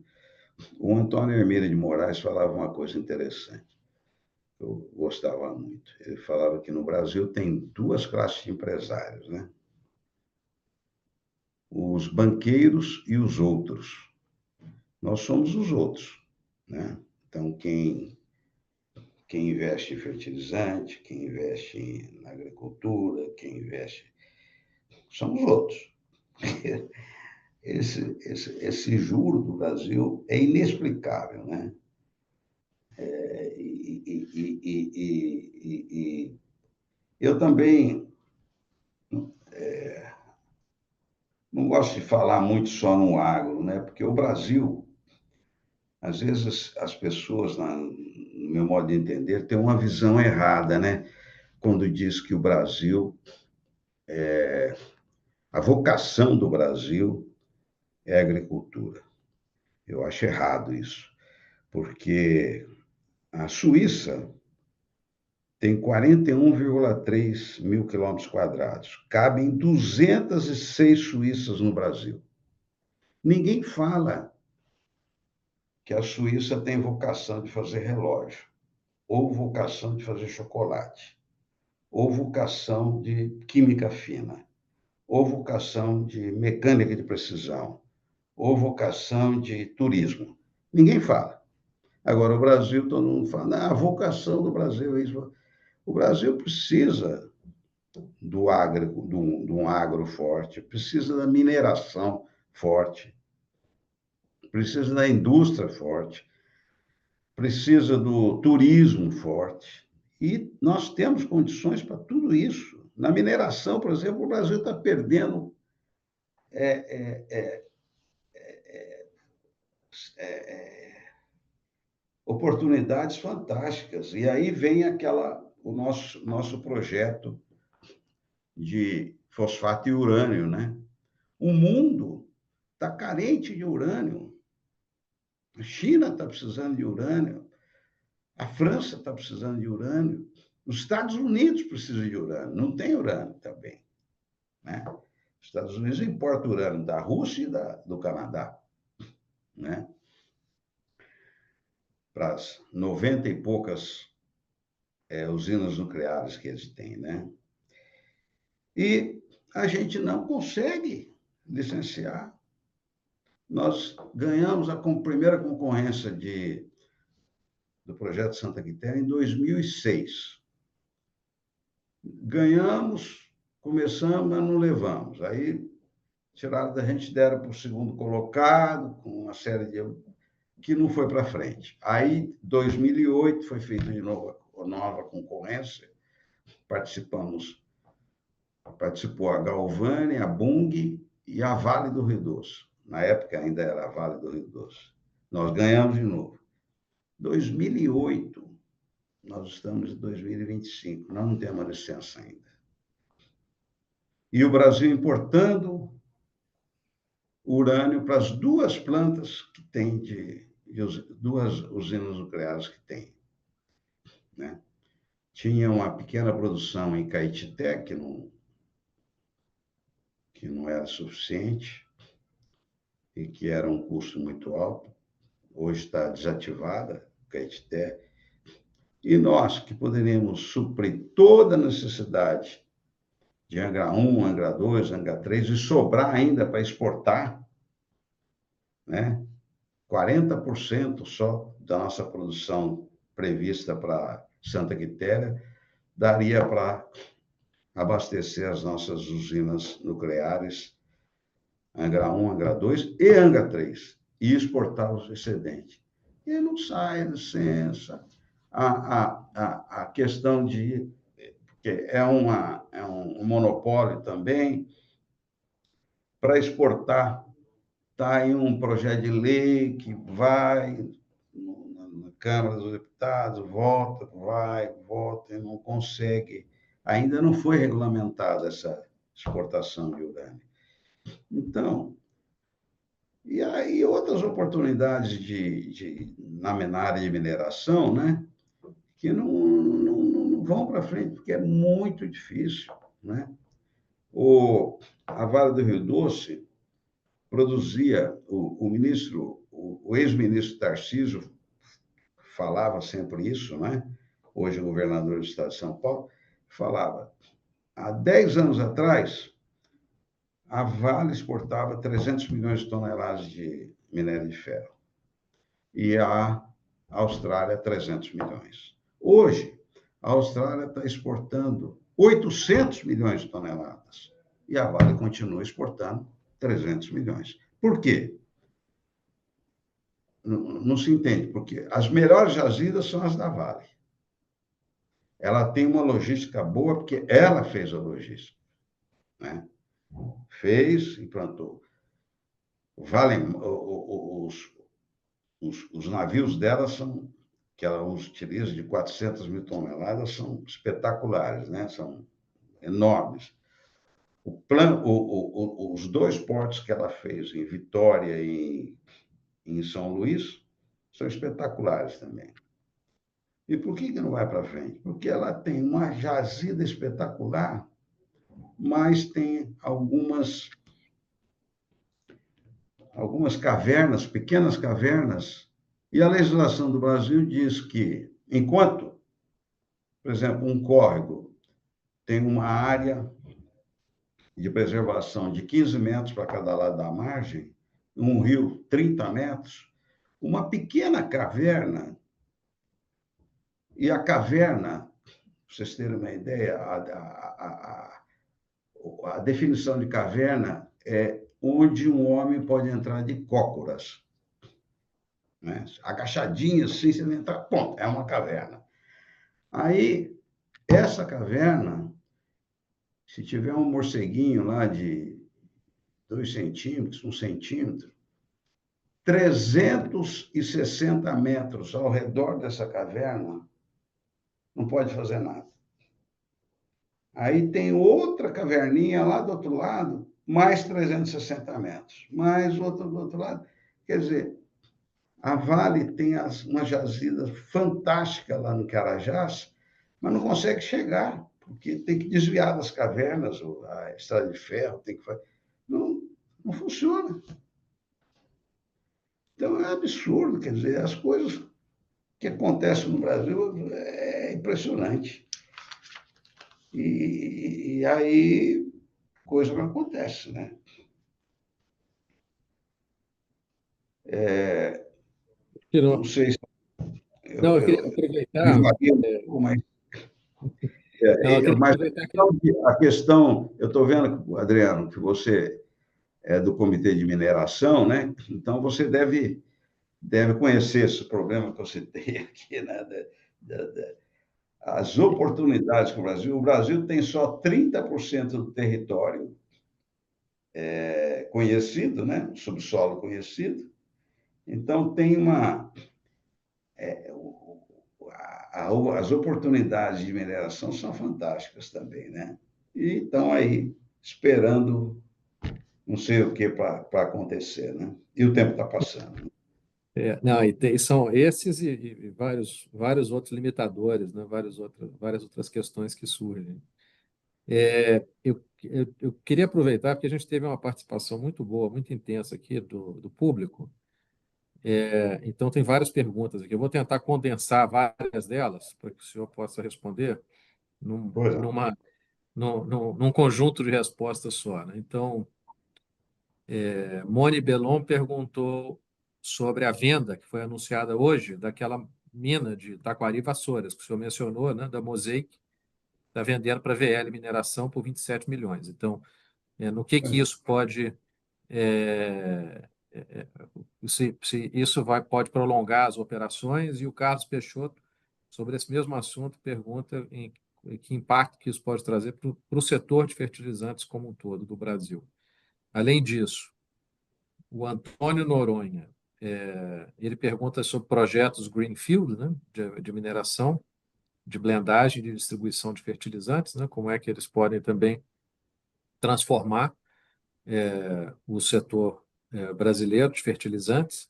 O Antônio Hermílio de Moraes falava uma coisa interessante, eu gostava muito. Ele falava que no Brasil tem duas classes de empresários, né? Os banqueiros e os outros. Nós somos os outros, né? Então, quem investe em fertilizante, quem investe na agricultura, quem investe... Somos outros. Esse juro do Brasil é inexplicável, né? E eu também não gosto de falar muito só no agro, né? Porque o Brasil, às vezes as pessoas, no meu modo de entender, têm uma visão errada, né? Quando diz que o Brasil, a vocação do Brasil é a agricultura. Eu acho errado isso, porque a Suíça tem 41,3 mil quilômetros quadrados. Cabem 206 Suíças no Brasil. Ninguém fala que a Suíça tem vocação de fazer relógio, ou vocação de fazer chocolate, ou vocação de química fina, ou vocação de mecânica de precisão, ou vocação de turismo. Ninguém fala. Agora, o Brasil, todo mundo fala, a vocação do Brasil é isso. O Brasil precisa de um agro forte, precisa da mineração forte, precisa da indústria forte, precisa do turismo forte. E nós temos condições para tudo isso. Na mineração, por exemplo, o Brasil está perdendo oportunidades fantásticas. E aí vem o nosso projeto de fosfato e urânio, né? O mundo está carente de urânio. A China está precisando de urânio. A França está precisando de urânio. Os Estados Unidos precisam de urânio. Não tem urânio também, né? Os Estados Unidos importam urânio da Rússia e do Canadá. né? Para as 90 e poucas usinas nucleares que eles têm, né? E a gente não consegue licenciar. Nós ganhamos a primeira concorrência do projeto Santa Quitéria em 2006. Ganhamos, começamos, mas não levamos. Aí tiraram da gente, deram para o segundo colocado, com uma série de... que não foi para frente. Aí, em 2008, foi feita de novo a nova concorrência, participou a Galvani, a Bung e a Vale do Rio Doce. Na época ainda era a Vale do Rio Doce. Nós ganhamos de novo. 2008, nós estamos em 2025, nós não temos a licença ainda. E o Brasil importando urânio para as duas plantas que tem duas usinas nucleares que tem, né? Tinha uma pequena produção em Caetité, que não era suficiente e que era um custo muito alto. Hoje está desativada, Caetité. E nós, que poderíamos suprir toda a necessidade de Angra 1, Angra 2, Angra 3, e sobrar ainda para exportar, né? 40% só da nossa produção prevista para Santa Quitéria daria para abastecer as nossas usinas nucleares, Angra 1, Angra 2 e Angra 3, e exportar os excedentes. E não sai a licença. A questão de... porque é um monopólio também, para exportar. Está aí um projeto de lei que vai na Câmara dos Deputados, volta, e não consegue. Ainda não foi regulamentada essa exportação de urânio. Então, e aí outras oportunidades na área de mineração, né, que não vão para frente, porque é muito difícil, né? A Vale do Rio Doce produzia, o ex-ministro Tarcísio falava sempre isso, né? Hoje o governador do estado de São Paulo falava, há 10 anos atrás, a Vale exportava 300 milhões de toneladas de minério de ferro e a Austrália 300 milhões. Hoje, a Austrália está exportando 800 milhões de toneladas e a Vale continua exportando 300 milhões. Por quê? Não se entende, porque as melhores jazidas são as da Vale. Ela tem uma logística boa, porque ela fez a logística, né? Fez, implantou. Os navios dela que ela utiliza de 400 mil toneladas, são espetaculares, né? São enormes. Os dois portos que ela fez, em Vitória e em São Luís, são espetaculares também. E por que não vai para frente? Porque ela tem uma jazida espetacular, mas tem algumas cavernas, pequenas cavernas, e a legislação do Brasil diz que, enquanto, por exemplo, um córrego tem uma área de preservação de 15 metros para cada lado da margem, um rio 30 metros, uma pequena caverna, e a caverna, para vocês terem uma ideia, a definição de caverna é onde um homem pode entrar de cócoras, né? Agachadinho assim, você entra, ponto, é uma caverna. Aí, essa caverna, se tiver um morceguinho lá de 2 centímetros, 1 centímetro, 360 metros ao redor dessa caverna, não pode fazer nada. Aí tem outra caverninha lá do outro lado, mais 360 metros. Mais outra do outro lado. Quer dizer, a Vale tem uma jazida fantástica lá no Carajás, mas não consegue chegar, porque tem que desviar das cavernas, a estrada de ferro, tem que fazer... Não funciona. Então, é absurdo, quer dizer, as coisas que acontecem no Brasil é impressionante. E aí, coisa não acontece, né? Tirou. Não sei se Não, eu queria eu aproveitar. divaguei um pouco, mas Não, eu queria mas aproveitar que. a questão, eu estou vendo, Adriano, que você é do Comitê de Mineração, né? Então, você deve conhecer esse problema que eu citei aqui, né? As oportunidades que o Brasil tem só 30% do território conhecido, né? Subsolo conhecido. Então, tem as oportunidades de mineração são fantásticas também, né? E estão aí esperando não sei o que para acontecer, né? E o tempo está passando. Não, são esses e vários outros limitadores, né? Várias outras questões que surgem. Eu queria aproveitar, porque a gente teve uma participação muito boa, muito intensa aqui do público. Então, tem várias perguntas aqui. Eu vou tentar condensar várias delas para que o senhor possa responder Pois é. num conjunto de respostas só, né? Então, Moni Belon perguntou sobre a venda que foi anunciada hoje daquela mina de Taquari Vassouras, que o senhor mencionou, né, da Mosaic, está vendendo para a VL Mineração por 27 milhões. Então, no que isso pode. Se isso pode prolongar as operações, e o Carlos Peixoto, sobre esse mesmo assunto, pergunta em que impacto que isso pode trazer para o setor de fertilizantes como um todo do Brasil. Além disso, o Antônio Noronha, ele pergunta sobre projetos Greenfield, né, de mineração, de blendagem, de distribuição de fertilizantes, né, como é que eles podem também transformar o setor brasileiro de fertilizantes.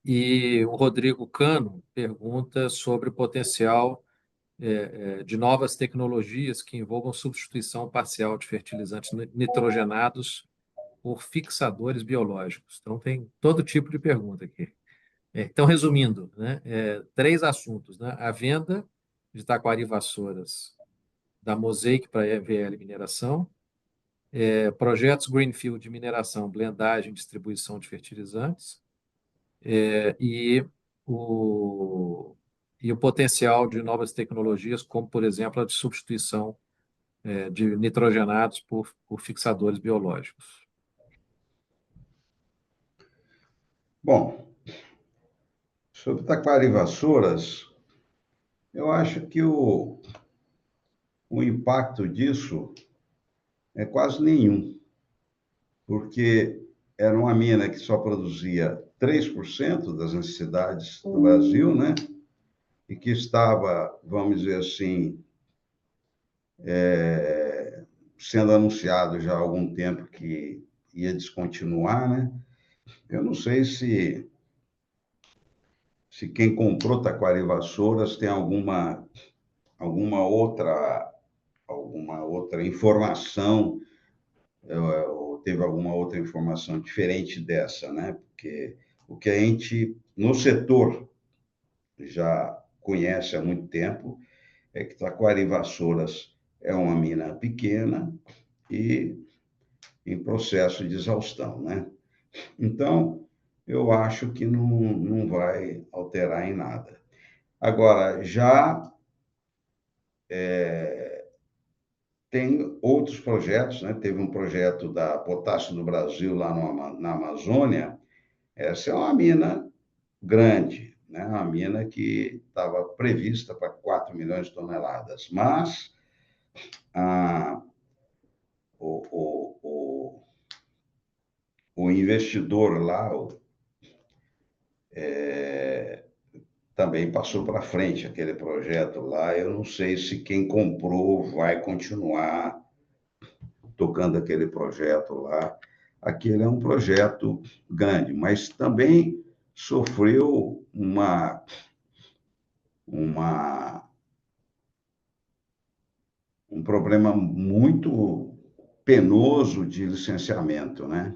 E o Rodrigo Cano pergunta sobre o potencial de novas tecnologias que envolvam substituição parcial de fertilizantes nitrogenados por fixadores biológicos. Então, tem todo tipo de pergunta aqui. Então, resumindo, né, três assuntos, né? A venda de Taquari Vassouras da Mosaic para a EVL Mineração, projetos Greenfield de mineração, blendagem e distribuição de fertilizantes, e o, e o potencial de novas tecnologias, como, por exemplo, a de substituição de nitrogenados por fixadores biológicos. Bom, sobre Taquari Vassouras, eu acho que o impacto disso é quase nenhum, porque era uma mina que só produzia 3% das necessidades do Brasil, né? E que estava, vamos dizer assim, sendo anunciado já há algum tempo que ia descontinuar, né? Eu não sei se quem comprou Taquari Vassouras tem alguma outra informação, ou teve alguma outra informação diferente dessa, né? Porque o que a gente, no setor, já conhece há muito tempo é que Taquari Vassouras é uma mina pequena e em processo de exaustão, né? Então, eu acho que não vai alterar em nada. Agora, já tem outros projetos, né? Teve um projeto da Potássio do Brasil lá na Amazônia. Essa é uma mina grande, né? Uma mina que estava prevista para 4 milhões de toneladas, mas o, o, o, o investidor lá também passou para frente aquele projeto lá. Eu não sei se quem comprou vai continuar tocando aquele projeto lá. Aquele é um projeto grande, mas também sofreu um problema muito penoso de licenciamento, né?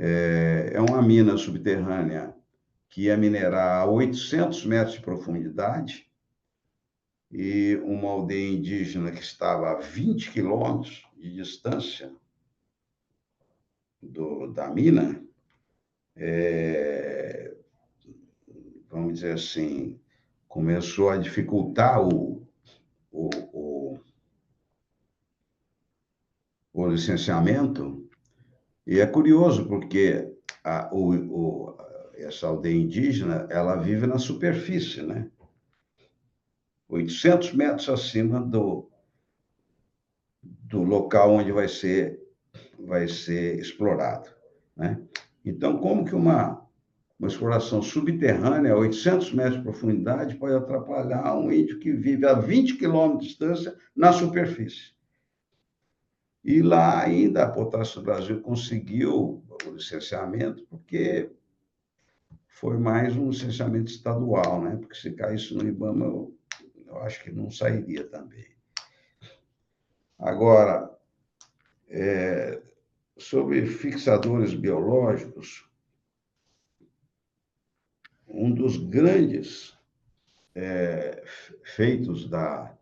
É uma mina subterrânea que ia minerar a 800 metros de profundidade e uma aldeia indígena que estava a 20 quilômetros de distância da mina, vamos dizer assim, começou a dificultar o licenciamento. E é curioso, porque essa aldeia indígena, ela vive na superfície, né? 800 metros acima do local onde vai ser explorado, né? Então, como que uma exploração subterrânea a 800 metros de profundidade pode atrapalhar um índio que vive a 20 quilômetros de distância na superfície? E lá ainda a Potássio do Brasil conseguiu o licenciamento, porque foi mais um licenciamento estadual, né? Porque se caísse no IBAMA, eu acho que não sairia também. Agora, sobre fixadores biológicos, um dos grandes feitos da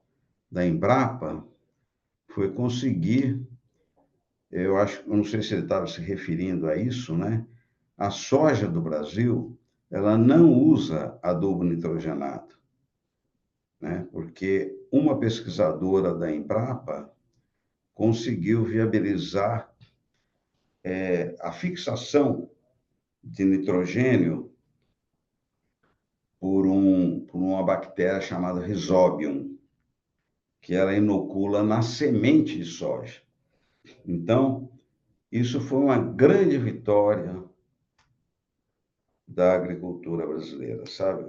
Embrapa foi conseguir, eu não sei se ele estava se referindo a isso, né? A soja do Brasil, ela não usa adubo nitrogenado, né? Porque uma pesquisadora da Embrapa conseguiu viabilizar a fixação de nitrogênio por uma bactéria chamada Rhizobium, que ela inocula na semente de soja. Então, isso foi uma grande vitória da agricultura brasileira, sabe?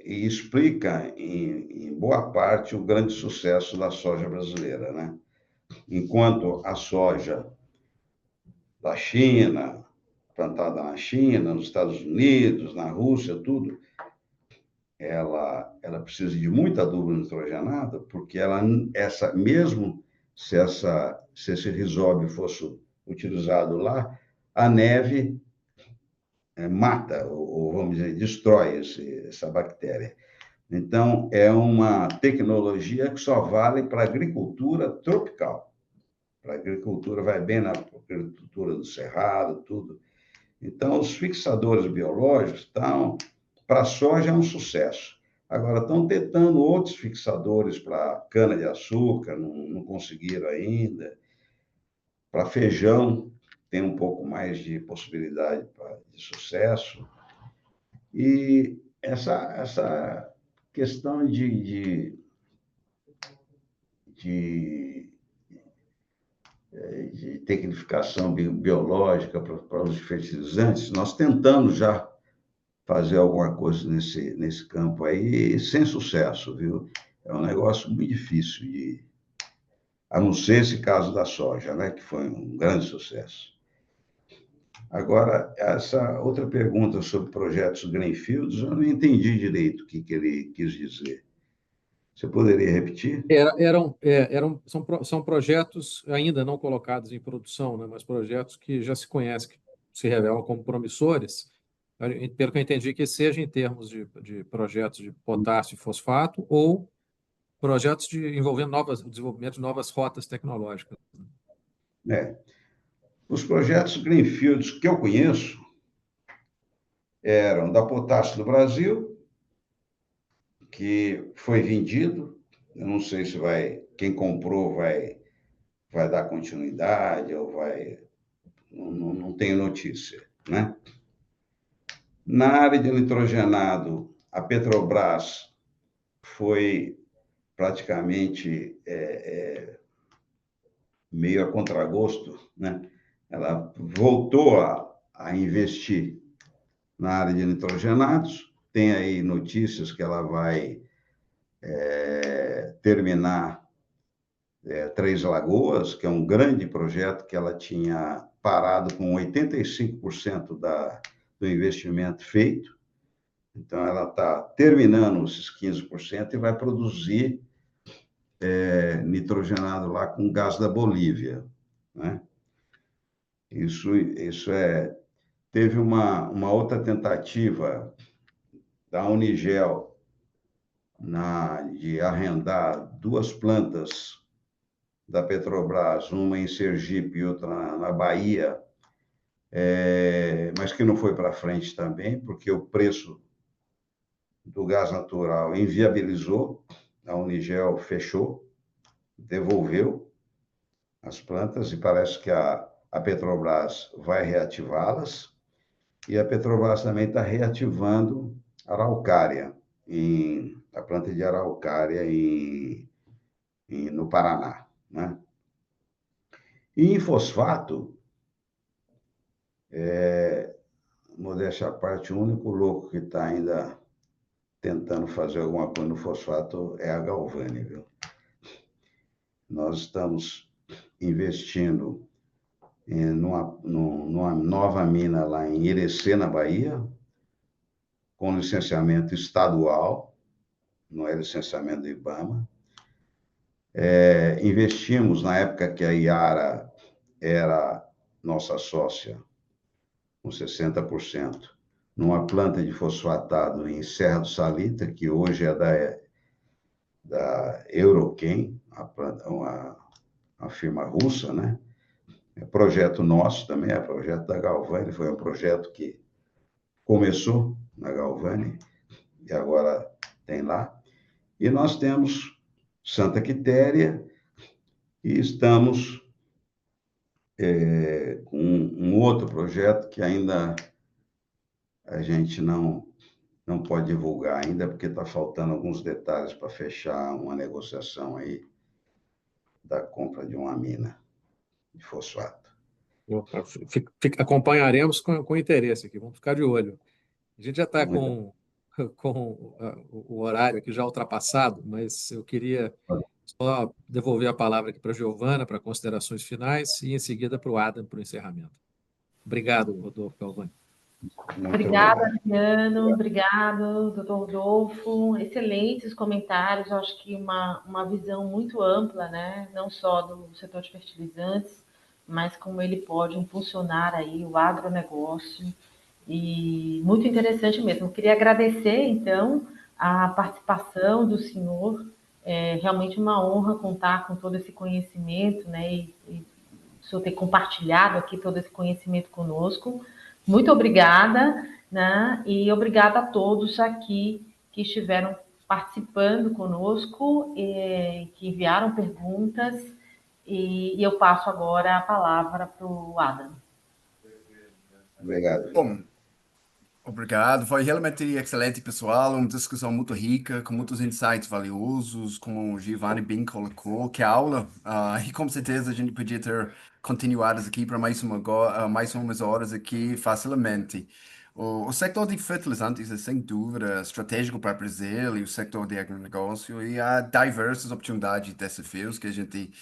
E explica, em boa parte, o grande sucesso da soja brasileira, né? Enquanto a soja da China, plantada na China, nos Estados Unidos, na Rússia, tudo, ela precisa de muito adubo nitrogenado, porque mesmo se esse risóbio fosse utilizado lá, a neve mata, ou vamos dizer, destrói essa bactéria. Então, é uma tecnologia que só vale para a agricultura tropical. Para a agricultura, vai bem na agricultura do cerrado, tudo. Então, os fixadores biológicos estão... Para a soja é um sucesso. Agora, estão tentando outros fixadores para cana-de-açúcar, não conseguiram ainda. Para feijão, tem um pouco mais de possibilidade de sucesso. E essa questão de tecnificação biológica para os fertilizantes, nós tentamos já fazer alguma coisa nesse campo aí, sem sucesso, viu? É um negócio muito difícil a não ser esse caso da soja, né, que foi um grande sucesso. Agora, essa outra pergunta sobre projetos greenfields, eu não entendi direito o que ele quis dizer. Você poderia repetir? São projetos ainda não colocados em produção, né, mas projetos que já se conhecem, que se revelam como promissores. Pelo que eu entendi, que seja em termos de projetos de potássio e fosfato ou projetos envolvendo o desenvolvimento de novas rotas tecnológicas. Os projetos greenfields que eu conheço eram da Potássio do Brasil, que foi vendido. Eu não sei se quem comprou vai dar continuidade ou vai... Não tenho notícia, né? Na área de nitrogenado, a Petrobras foi praticamente meio a contragosto, né? Ela voltou a investir na área de nitrogenados. Tem aí notícias que ela vai terminar Três Lagoas, que é um grande projeto que ela tinha parado com 85% do investimento feito. Então, ela está terminando esses 15% e vai produzir nitrogenado lá com gás da Bolívia, né? Isso teve uma outra tentativa da Unigel de arrendar duas plantas da Petrobras, uma em Sergipe e outra na Bahia, mas que não foi para frente também, porque o preço do gás natural inviabilizou, a Unigel fechou, devolveu as plantas e parece que a Petrobras vai reativá-las, e a Petrobras também está reativando a Araucária, a planta de Araucária no Paraná, né? E em fosfato, modéstia à parte, o único louco que está ainda tentando fazer alguma coisa no fosfato é a Galvani, viu? Nós estamos investindo numa nova mina lá em Irecê, na Bahia, com licenciamento estadual, não é licenciamento do IBAMA. Investimos, na época que a Iara era nossa sócia, com 60%, numa planta de fosfatado em Serra do Salitre, que hoje é da Eurochem, uma firma russa, né? É projeto nosso também, é projeto da Galvani, foi um projeto que começou na Galvani e agora tem lá. E nós temos Santa Quitéria e estamos com um outro projeto que ainda a gente não pode divulgar ainda, porque está faltando alguns detalhes para fechar uma negociação aí da compra de uma mina de fosfato. Acompanharemos com interesse aqui, vamos ficar de olho. A gente já está Muito com o horário aqui já ultrapassado, mas eu queria só devolver a palavra aqui para a Giovana, para considerações finais, e em seguida para o Adam, para o encerramento. Obrigado, Rodolfo Galvani. Obrigada, obrigado. Adriano. Obrigado, doutor Rodolfo. Excelentes comentários. Eu acho que uma visão muito ampla, né? Não só do setor de fertilizantes, mas como ele pode impulsionar aí o agronegócio. E muito interessante mesmo. Queria agradecer, então, a participação do senhor. É realmente uma honra contar com todo esse conhecimento, né? E o senhor ter compartilhado aqui todo esse conhecimento conosco. Muito obrigada, né? E obrigada a todos aqui que estiveram participando conosco, que enviaram perguntas. E eu passo agora a palavra para o Adam. Obrigado. Bom, obrigado. Foi realmente excelente, pessoal. Uma discussão muito rica, com muitos insights valiosos, como o Giovanni bem colocou. Que aula! E com certeza a gente podia ter continuadas aqui para mais umas horas aqui facilmente. O setor de fertilizantes é, sem dúvida, estratégico para o Brasil e o setor de agronegócio, e há diversas oportunidades e desafios que a gente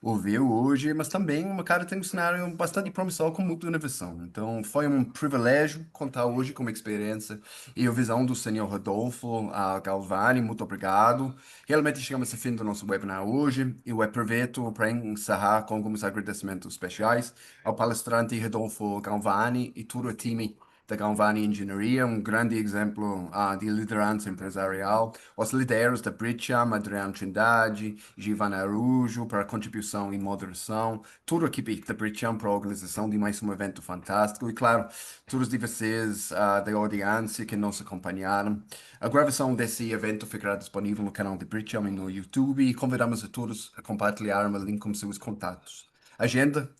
ouviu hoje, mas também o mercado tem um cenário bastante promissor com muita inovação. Então, foi um privilégio contar hoje com a experiência e a visão do senhor Rodolfo Galvani. Muito obrigado. Realmente chegamos ao fim do nosso webinar hoje e eu aproveito para encerrar com alguns agradecimentos especiais ao palestrante Rodolfo Galvani e todo o time da Galvani Engenharia, um grande exemplo de liderança empresarial. Os líderes da Bricham, Adriano Trindade, Giovanni Arujo, para a contribuição e moderação, toda a equipe da Bricham para a organização de mais um evento fantástico e, claro, todos de vocês da audiência que nos acompanharam. A gravação desse evento ficará disponível no canal da Bricham e no YouTube e convidamos a todos a compartilhar o link com seus contatos. Agenda,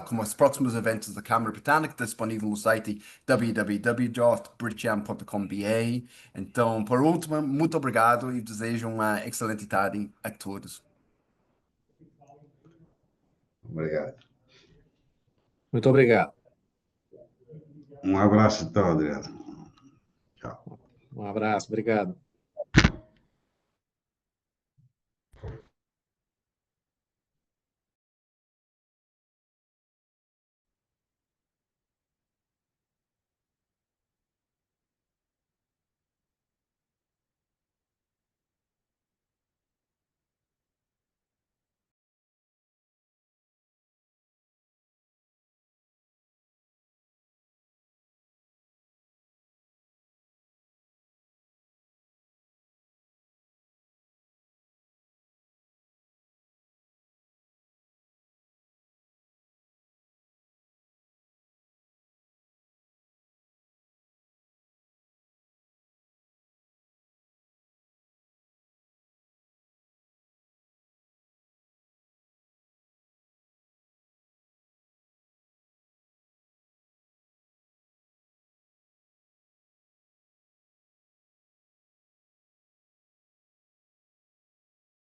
como os próximos eventos da Câmara Britânica, disponível no site www.britjam.com.br. Então, por último, muito obrigado e desejo uma excelente tarde a todos. Obrigado. Muito obrigado. Um abraço, então, Adriano. Tchau. Um abraço, obrigado.